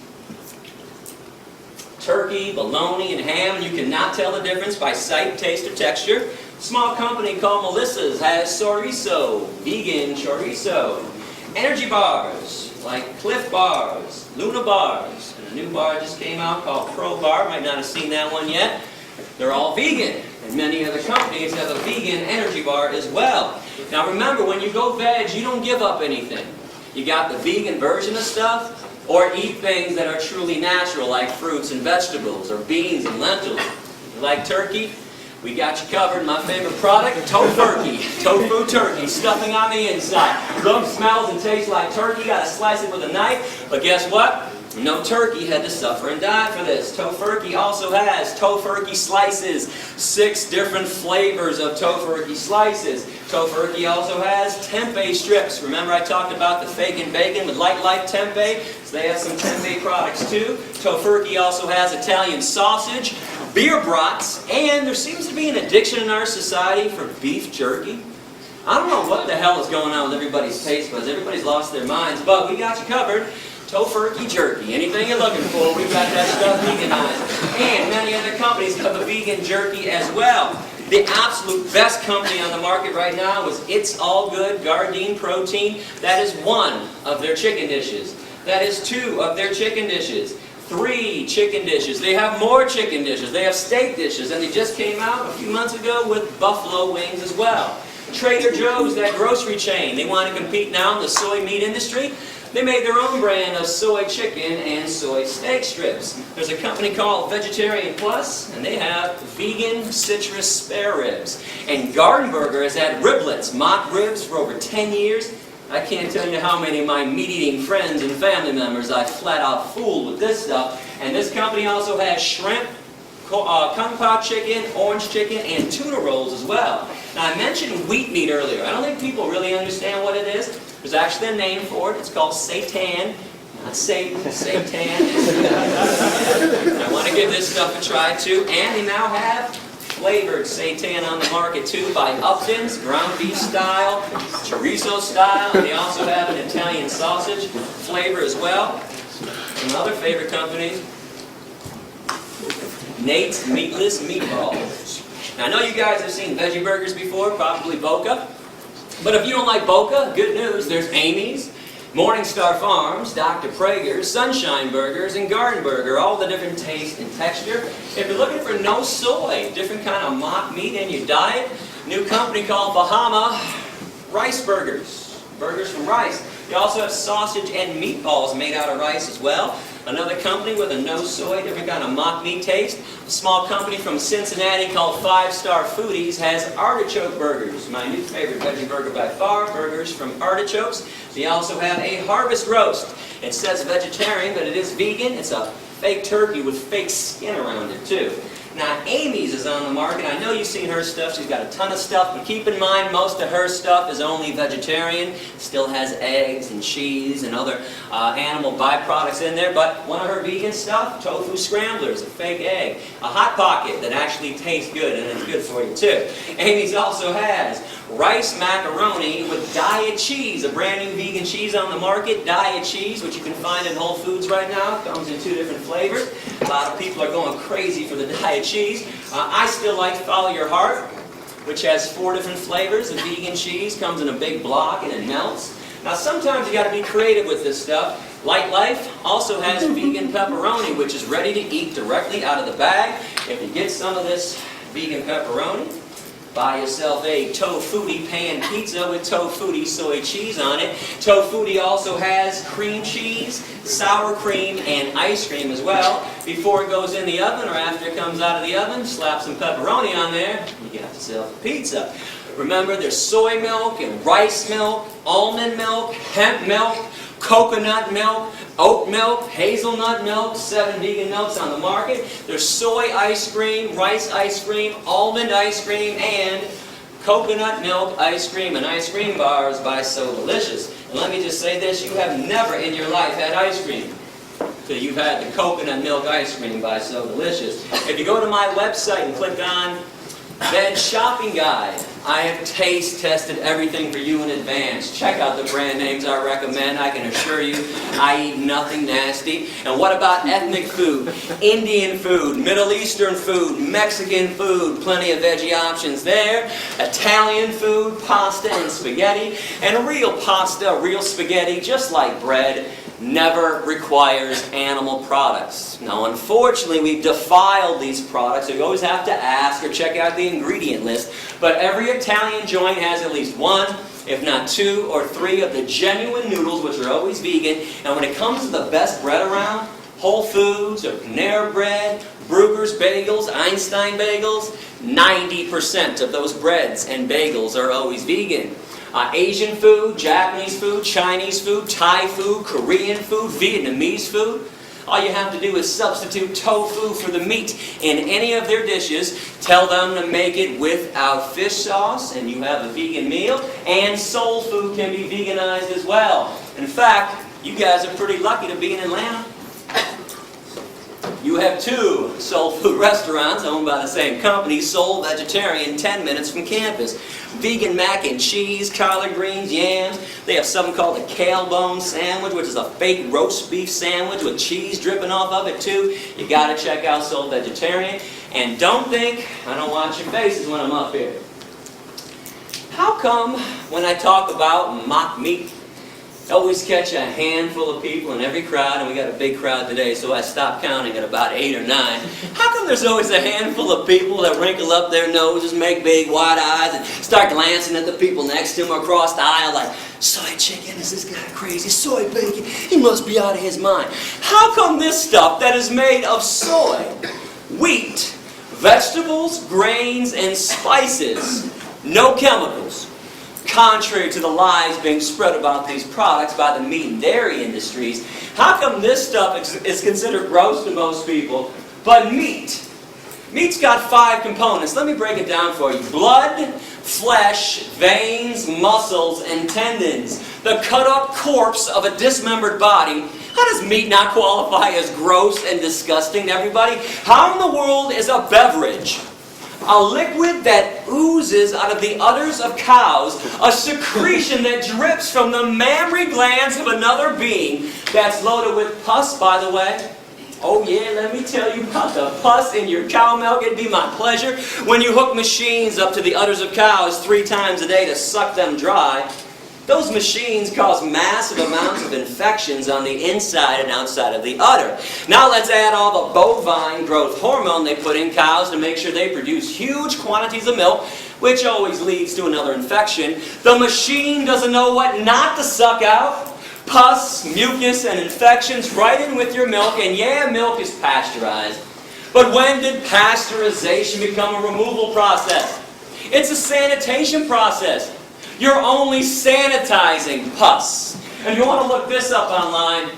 [SPEAKER 3] Turkey, bologna, and ham, and you cannot tell the difference by sight, taste, or texture. A small company called Melissa's has chorizo, vegan chorizo. Energy bars, like Cliff bars, Luna bars, and a new bar just came out called Pro Bar. Might not have seen that one yet. They're all vegan, and many other companies have a vegan energy bar as well. Now remember, when you go veg, you don't give up anything. You got the vegan version of stuff, or eat things that are truly natural, like fruits and vegetables, or beans and lentils. You like turkey? We got you covered. My favorite product, tofurkey. Tofu turkey, stuffing on the inside. Looks, smells, and tastes like turkey. Got to slice it with a knife. But guess what? No turkey had to suffer and die for this. Tofurkey also has tofurkey slices. 6 different flavors of tofurkey slices. Tofurkey also has tempeh strips. Remember I talked about the fake and bacon with Light Life tempeh? So they have some tempeh products too. Tofurkey also has Italian sausage, beer brats, and there seems to be an addiction in our society for beef jerky. I don't know what the hell is going on with everybody's taste buds. Everybody's lost their minds, but we got you covered. Tofurkey jerky. Anything you're looking for, we've got that stuff veganized. And many other companies have a vegan jerky as well. The absolute best company on the market right now is It's All Good Gardein Protein. That is 1 of their chicken dishes. That is 2 of their chicken dishes. 3 chicken dishes. They have more chicken dishes. They have steak dishes. And they just came out a few months ago with buffalo wings as well. Trader Joe's, that grocery chain, they want to compete now in the soy meat industry. They made their own brand of soy chicken and soy steak strips. There's a company called Vegetarian Plus, and they have vegan citrus spare ribs. And Garden Burger has had riblets, mock ribs, for over 10 years. I can't tell you how many of my meat-eating friends and family members I flat out fooled with this stuff. And this company also has shrimp, kung pao chicken, orange chicken, and tuna rolls as well. Now I mentioned wheat meat earlier. I don't think people really understand what it is. There's actually a name for it. It's called seitan. Not Satan, seitan. I want to give this stuff a try too. And they now have flavored seitan on the market too, by Upton's, ground beef style, chorizo style, and they also have an Italian sausage flavor as well. Some other favorite companies, Nate's Meatless Meatballs. Now I know you guys have seen veggie burgers before, probably Boca. But if you don't like Boca, good news, there's Amy's, Morningstar Farms, Dr. Prager's, Sunshine Burgers, and Garden Burger, all the different taste and texture. If you're looking for no soy, different kind of mock meat in your diet, new company called Bahama Rice Burgers, burgers from rice. They also have sausage and meatballs made out of rice as well. Another company with a no soy, different kind of mock meat taste. A small company from Cincinnati called 5 Star Foodies has artichoke burgers. My new favorite veggie burger by far, burgers from artichokes. They also have a harvest roast. It says vegetarian, but it is vegan. It's a fake turkey with fake skin around it too. Now Amy's is on the market. I know you've seen her stuff. She's got a ton of stuff, but keep in mind most of her stuff is only vegetarian. Still has eggs and cheese and other animal byproducts in there, but one of her vegan stuff, tofu scramblers, a fake egg, a Hot Pocket that actually tastes good and it's good for you too. Amy's also has rice macaroni with diet cheese, a brand new vegan cheese on the market, diet cheese, which you can find in Whole Foods right now. It comes in 2 different flavors. A lot of people are going crazy for the diet cheese. I still like Follow Your Heart, which has 4 different flavors of vegan cheese, comes in a big block and it melts. Now sometimes you got to be creative with this stuff. Light Life also has vegan pepperoni, which is ready to eat directly out of the bag. If you get some of this vegan pepperoni, buy yourself a Tofutti pan pizza with Tofutti soy cheese on it. Tofutti also has cream cheese, sour cream, and ice cream as well. Before it goes in the oven or after it comes out of the oven, slap some pepperoni on there, you got yourself a pizza. Remember, there's soy milk and rice milk, almond milk, hemp milk, coconut milk, oat milk, hazelnut milk, 7 vegan milks on the market. There's soy ice cream, rice ice cream, almond ice cream, and coconut milk ice cream and ice cream bars by So Delicious. And let me just say this, you have never in your life had ice cream till you've had the coconut milk ice cream by So Delicious. If you go to my website and click on Veg Shopping Guide, I have taste tested everything for you in advance. Check out the brand names I recommend. I can assure you I eat nothing nasty. And what about ethnic food, Indian food, Middle Eastern food, Mexican food? Plenty of veggie options there. Italian food, pasta and spaghetti. And real pasta, real spaghetti, just like bread, never requires animal products. Now, unfortunately, we've defiled these products, so you always have to ask or check out the ingredient list. But every Italian joint has at least 1, if not 2 or 3 of the genuine noodles, which are always vegan. And when it comes to the best bread around, Whole Foods or Panera Bread, Bruegger's Bagels, Einstein Bagels, 90% of those breads and bagels are always vegan. Asian food, Japanese food, Chinese food, Thai food, Korean food, Vietnamese food. All you have to do is substitute tofu for the meat in any of their dishes. Tell them to make it without fish sauce, and you have a vegan meal. And soul food can be veganized as well. In fact, you guys are pretty lucky to be in Atlanta. You have 2 soul food restaurants owned by the same company, Soul Vegetarian, 10 minutes from campus. Vegan mac and cheese, collard greens, yams. They have something called a kale bone sandwich, which is a fake roast beef sandwich with cheese dripping off of it too. You gotta check out Soul Vegetarian. And don't think I don't watch your faces when I'm up here. How come when I talk about mock meat, I always catch a handful of people in every crowd, and we got a big crowd today, so I stopped counting at about 8 or 9. How come there's always a handful of people that wrinkle up their noses, make big wide eyes, and start glancing at the people next to them across the aisle like, soy chicken, is this guy crazy? Soy bacon, he must be out of his mind. How come this stuff that is made of soy, wheat, vegetables, grains, and spices, no chemicals, contrary to the lies being spread about these products by the meat and dairy industries, how come this stuff is considered gross to most people, but meat's got 5 components. Let me break it down for you. Blood, flesh, veins, muscles, and tendons. The cut-up corpse of a dismembered body. How does meat not qualify as gross and disgusting to everybody? How in the world is a beverage, a liquid that oozes out of the udders of cows, a secretion that drips from the mammary glands of another being, that's loaded with pus, by the way? Oh yeah, let me tell you about the pus in your cow milk. It'd be my pleasure. When you hook machines up to the udders of cows 3 times a day to suck them dry, those machines cause massive amounts of infections on the inside and outside of the udder. Now let's add all the bovine growth hormone they put in cows to make sure they produce huge quantities of milk, which always leads to another infection. The machine doesn't know what not to suck out. Pus, mucus, and infections right in with your milk, and yeah, milk is pasteurized. But when did pasteurization become a removal process? It's a sanitation process. You're only sanitizing pus. And you want to look this up online,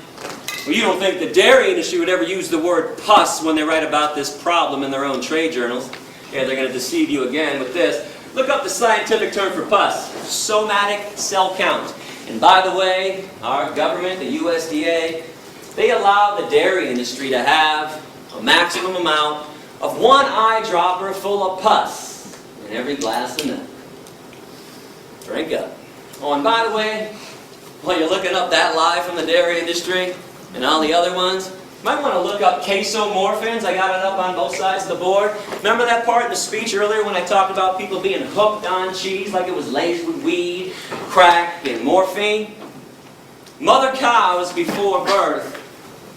[SPEAKER 3] well, you don't think the dairy industry would ever use the word pus when they write about this problem in their own trade journals. Yeah, they're going to deceive you again with this. Look up the scientific term for pus, somatic cell count. And by the way, our government, the USDA, they allow the dairy industry to have a maximum amount of 1 eyedropper full of pus in every glass of milk. Drink up. Oh, and by the way, while you're looking up that lie from the dairy industry and all the other ones, you might want to look up casomorphins. I got it up on both sides of the board. Remember that part in the speech earlier when I talked about people being hooked on cheese like it was laced with weed, crack, and morphine? Mother cows before birth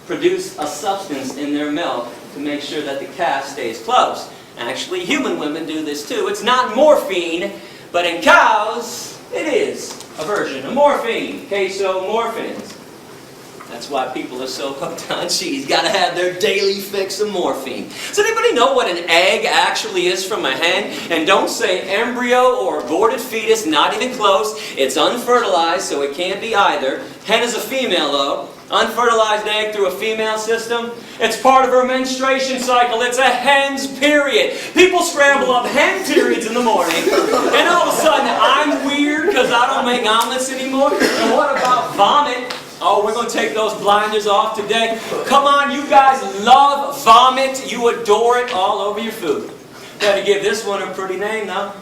[SPEAKER 3] produce a substance in their milk to make sure that the calf stays close. Actually, human women do this too. It's not morphine, but in cows, it is a version of morphine, casomorphins. That's why people are so hooked on cheese. Got to have their daily fix of morphine. Does anybody know what an egg actually is from a hen? And don't say embryo or aborted fetus, not even close. It's unfertilized, so it can't be either. Hen is a female, though. Unfertilized egg through a female system. It's part of her menstruation cycle. It's a hen's period. People scramble up hen periods in the morning, and all of a sudden I'm weird because I don't make omelets anymore. And what about vomit? Oh, we're going to take those blinders off today. Come on, you guys love vomit. You adore it all over your food. Better give this one a pretty name, though.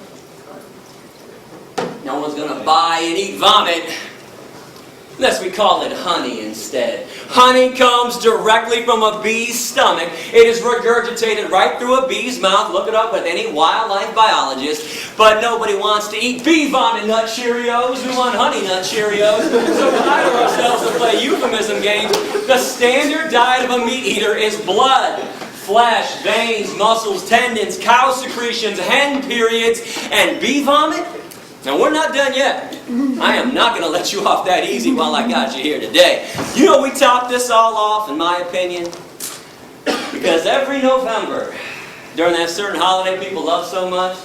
[SPEAKER 3] No one's going to buy and eat vomit unless we call it honey instead. Honey comes directly from a bee's stomach. It is regurgitated right through a bee's mouth. Look it up with any wildlife biologist. But nobody wants to eat bee vomit nut Cheerios. We want honey nut Cheerios. So we hire ourselves to play euphemism games. The standard diet of a meat eater is blood, flesh, veins, muscles, tendons, cow secretions, hen periods, and bee vomit. Now, we're not done yet. I am not going to let you off that easy while I got you here today. You know, we top this all off, in my opinion, because every November, during that certain holiday people love so much,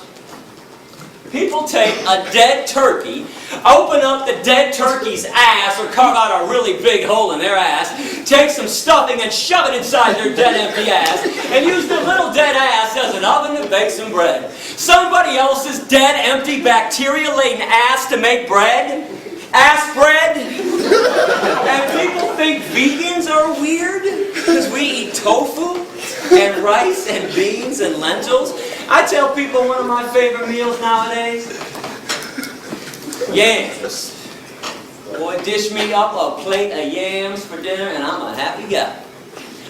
[SPEAKER 3] people take a dead turkey, open up the dead turkey's ass, or carve out a really big hole in their ass, take some stuffing and shove it inside their dead empty ass, and use their little dead ass as an oven to bake some bread. Somebody else's dead, empty, bacteria-laden ass to make bread? Ass bread? And people think vegans are weird because we eat tofu and rice and beans and lentils. I tell people one of my favorite meals nowadays, yams. Boy, dish me up a plate of yams for dinner and I'm a happy guy.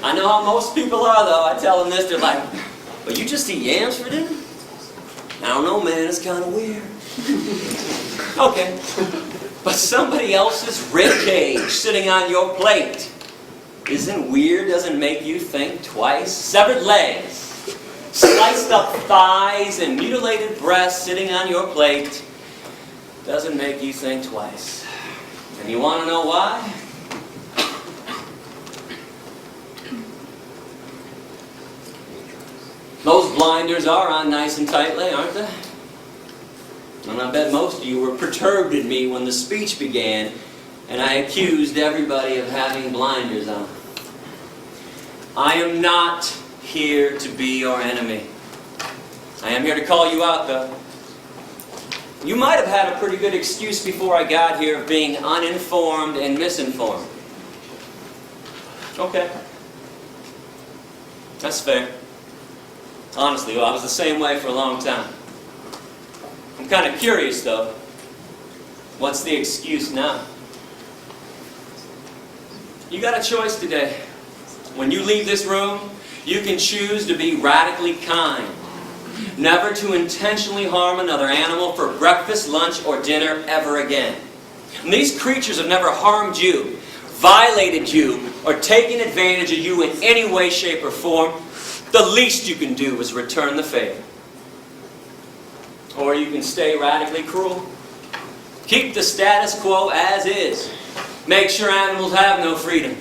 [SPEAKER 3] I know how most people are though. I tell them this, they're like, but you just eat yams for dinner? I don't know, man, it's kind of weird. Okay. But somebody else's rib cage sitting on your plate isn't weird, doesn't make you think twice. Severed legs, sliced up thighs, and mutilated breasts sitting on your plate doesn't make you think twice. And you want to know why? Those blinders are on nice and tightly, aren't they? And I bet most of you were perturbed at me when the speech began and I accused everybody of having blinders on. I am not here to be your enemy. I am here to call you out, though. You might have had a pretty good excuse before I got here of being uninformed and misinformed. Okay. That's fair. Honestly, well, I was the same way for a long time. I'm kind of curious, though. What's the excuse now? You got a choice today. When you leave this room, you can choose to be radically kind. Never to intentionally harm another animal for breakfast, lunch, or dinner ever again. And these creatures have never harmed you, violated you, or taken advantage of you in any way, shape, or form. The least you can do is return the favor. Or you can stay radically cruel. Keep the status quo as is. Make sure animals have no freedom.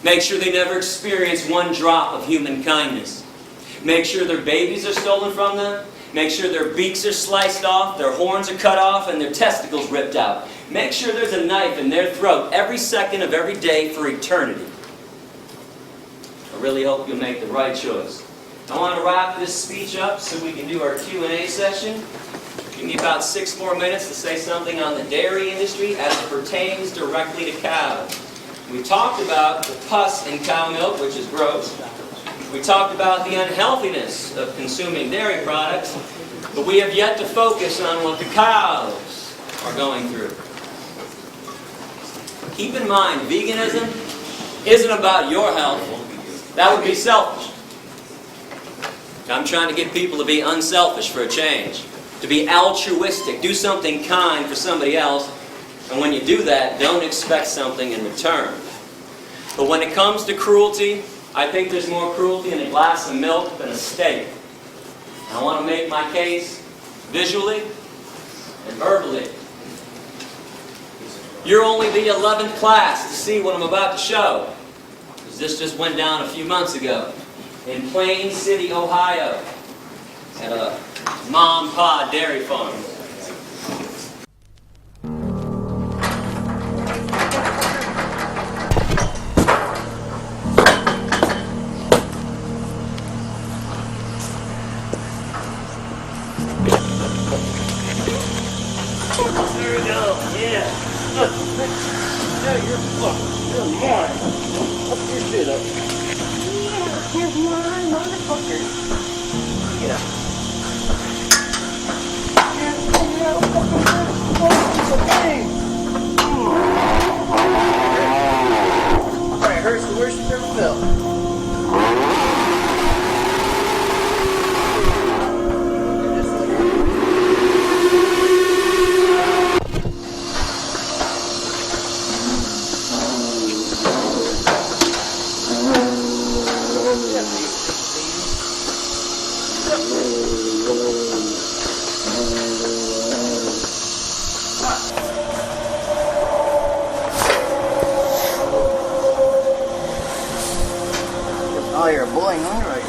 [SPEAKER 3] Make sure they never experience one drop of human kindness. Make sure their babies are stolen from them. Make sure their beaks are sliced off, their horns are cut off, and their testicles ripped out. Make sure there's a knife in their throat every second of every day for eternity. I really hope you'll make the right choice. I want to wrap this speech up so we can do our Q&A session. Give me about 6 more minutes to say something on the dairy industry as it pertains directly to cows. We talked about the pus in cow milk, which is gross. We talked about the unhealthiness of consuming dairy products, but we have yet to focus on what the cows are going through. Keep in mind, veganism isn't about your health. That would be selfish. I'm trying to get people to be unselfish for a change, to be altruistic, do something kind for somebody else, and when you do that, don't expect something in return. But when it comes to cruelty, I think there's more cruelty in a glass of milk than a steak. I want to make my case visually and verbally. You're only the 11th class to see what I'm about to show. Because this just went down a few months ago in Plain City, Ohio, at a mom and pa dairy farm.
[SPEAKER 4] There we go, yeah. Look. Yeah, you're fucked. You're mine. Up your shit up. Yeah, here's mine, motherfucker. Yeah. Yeah, Alright, hurts the worst you've ever felt. Oh, you're a boy, huh? Right.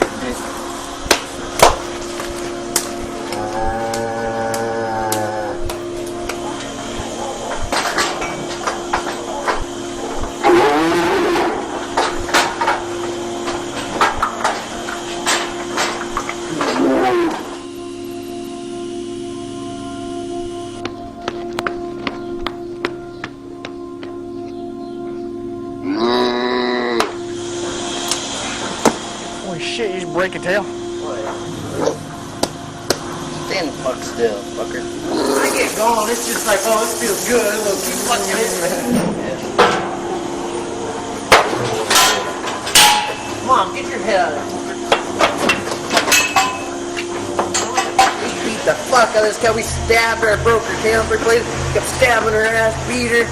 [SPEAKER 4] Holy shit, you just break a tail? Stand the fuck still, fucker. I get going, it's just like, oh, this feels good. Look, keep fucking hitting me. Come on, get your head out of there. We beat the fuck out of this cow. We stabbed her, broke her tail for places, kept stabbing her ass, beat her.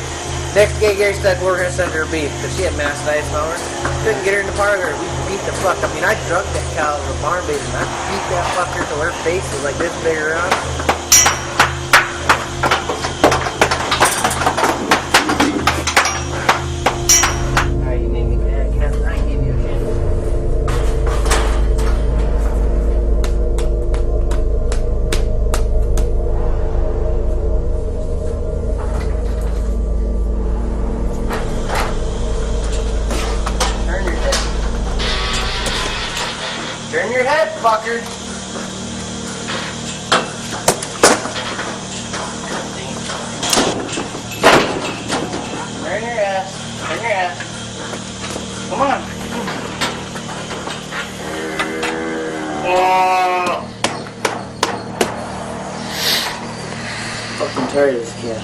[SPEAKER 4] Next day, Gary said we're gonna send her a beef because she had mastitis on her. Couldn't get her in the parlor. We beat the fuck. I mean, I drug that cow as a barn baby, and I beat that fucker till her face was like this big around. Alright, you made me mad, Captain. I gave you a chance. Turn your head, fucker. Turn your ass. Turn your ass. Come on. Oh. Fucking tired of this cat.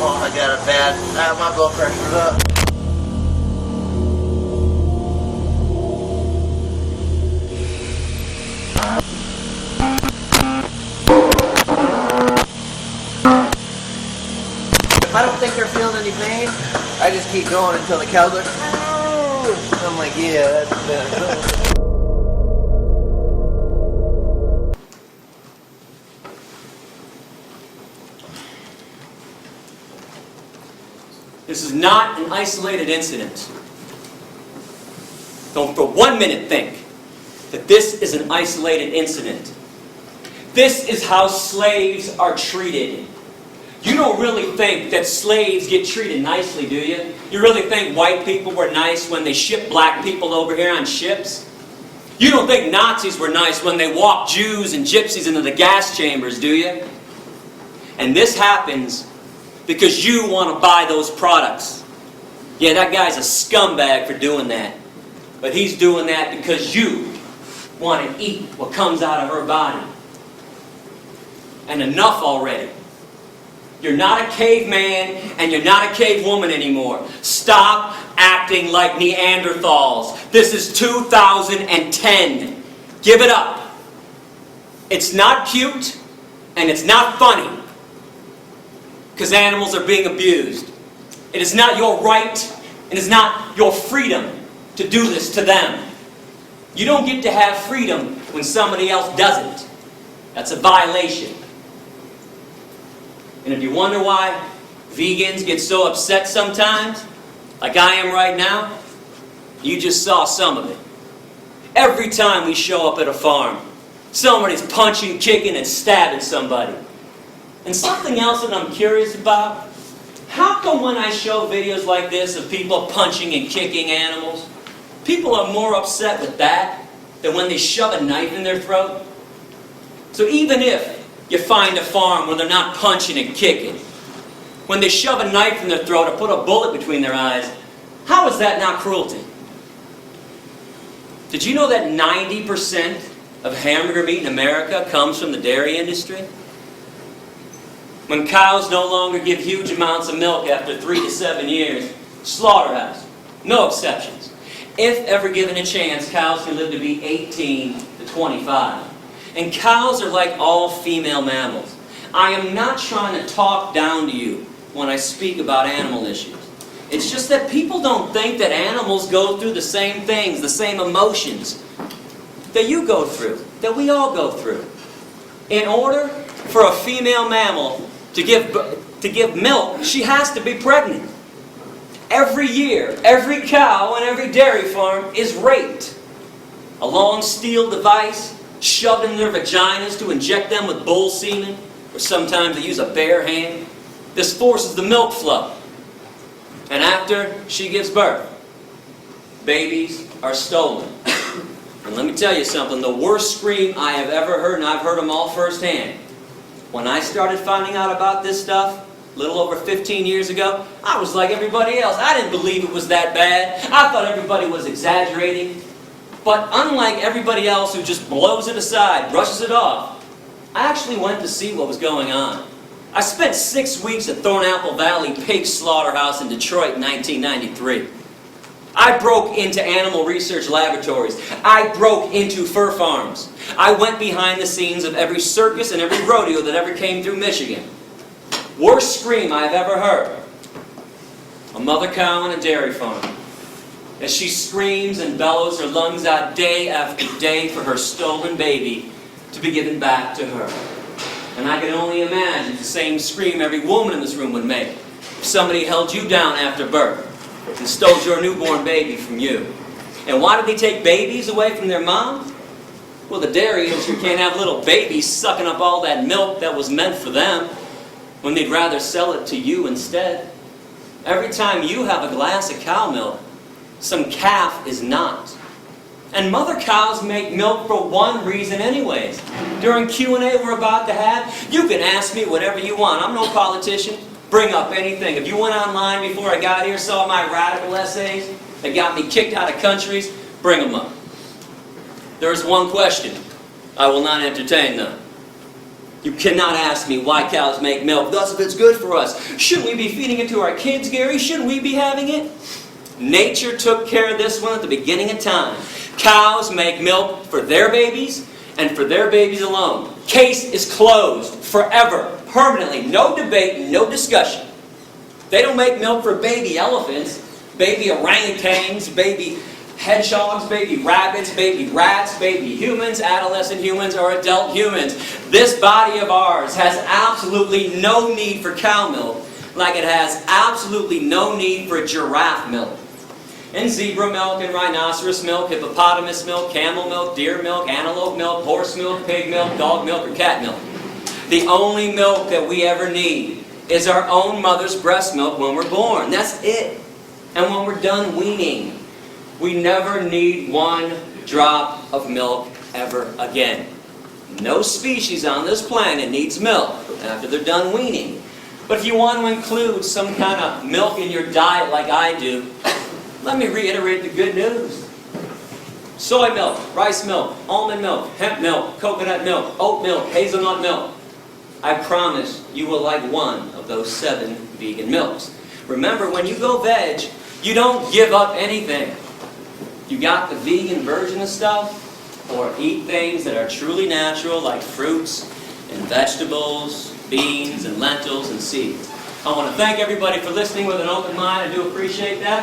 [SPEAKER 4] Oh, I got it bad. My blood pressure's up. If I don't think they're feeling any pain, I just keep going until the cow's like, oh. I'm like, yeah, that's better.
[SPEAKER 3] This is not an isolated incident. Don't for 1 minute think that this is an isolated incident. This is how slaves are treated. You don't really think that slaves get treated nicely, do you? You really think white people were nice when they shipped black people over here on ships? You don't think Nazis were nice when they walked Jews and gypsies into the gas chambers, do you? And this happens because you want to buy those products. Yeah, that guy's a scumbag for doing that. But he's doing that because you want to eat what comes out of her body. And enough already. You're not a caveman and you're not a cavewoman anymore. Stop acting like Neanderthals. This is 2010. Give it up. It's not cute and it's not funny. Because animals are being abused. It is not your right, and it is not your freedom to do this to them. You don't get to have freedom when somebody else doesn't. That's a violation. And if you wonder why vegans get so upset sometimes, like I am right now, you just saw some of it. Every time we show up at a farm, somebody's punching, kicking, and stabbing somebody. And something else that I'm curious about, how come when I show videos like this of people punching and kicking animals, people are more upset with that than when they shove a knife in their throat? So even if you find a farm where they're not punching and kicking, when they shove a knife in their throat or put a bullet between their eyes, how is that not cruelty? Did you know that 90% of hamburger meat in America comes from the dairy industry? When cows no longer give huge amounts of milk after 3 to 7 years, slaughterhouse, no exceptions. If ever given a chance, cows can live to be 18 to 25. And cows are like all female mammals. I am not trying to talk down to you when I speak about animal issues. It's just that people don't think that animals go through the same things, the same emotions that you go through, that we all go through. In order for a female mammal to give milk, she has to be pregnant. Every year, every cow on every dairy farm is raped. A long steel device shoved in their vaginas to inject them with bull semen, or sometimes they use a bare hand. This forces the milk flow. And after she gives birth, babies are stolen. And let me tell you something, the worst scream I have ever heard, and I've heard them all firsthand. When I started finding out about this stuff, a little over 15 years ago, I was like everybody else. I didn't believe it was that bad. I thought everybody was exaggerating. But unlike everybody else who just blows it aside, brushes it off, I actually went to see what was going on. I spent 6 weeks at Thornapple Valley Pig Slaughterhouse in Detroit in 1993. I broke into animal research laboratories. I broke into fur farms. I went behind the scenes of every circus and every rodeo that ever came through Michigan. Worst scream I've ever heard. A mother cow on a dairy farm, as she screams and bellows her lungs out day after day for her stolen baby to be given back to her. And I can only imagine the same scream every woman in this room would make if somebody held you down after birth and stole your newborn baby from you. And why did they take babies away from their moms? Well, the dairy industry can't have little babies sucking up all that milk that was meant for them when they'd rather sell it to you instead. Every time you have a glass of cow milk, some calf is not. And mother cows make milk for one reason anyways. During Q&A we're about to have, you can ask me whatever you want. I'm no politician. Bring up anything. If you went online before I got here, saw my radical essays that got me kicked out of countries, bring them up. There's one question. I will not entertain them. You cannot ask me why cows make milk, thus if it's good for us. Shouldn't we be feeding it to our kids, Gary? Shouldn't we be having it? Nature took care of this one at the beginning of time. Cows make milk for their babies and for their babies alone. Case is closed forever, permanently. No debate, no discussion. They don't make milk for baby elephants, baby orangutans, baby hedgehogs, baby rabbits, baby rats, baby humans, adolescent humans, or adult humans. This body of ours has absolutely no need for cow milk, like it has absolutely no need for giraffe milk. And zebra milk and rhinoceros milk, hippopotamus milk, camel milk, deer milk, antelope milk, horse milk, pig milk, dog milk, or cat milk. The only milk that we ever need is our own mother's breast milk when we're born. That's it. And when we're done weaning, we never need one drop of milk ever again. No species on this planet needs milk after they're done weaning. But if you want to include some kind of milk in your diet like I do, let me reiterate the good news. Soy milk, rice milk, almond milk, hemp milk, coconut milk, oat milk, hazelnut milk. I promise you will like one of those 7 vegan milks. Remember, when you go veg, you don't give up anything. You got the vegan version of stuff, or eat things that are truly natural, like fruits and vegetables, beans and lentils and seeds. I want to thank everybody for listening with an open mind. I do appreciate that.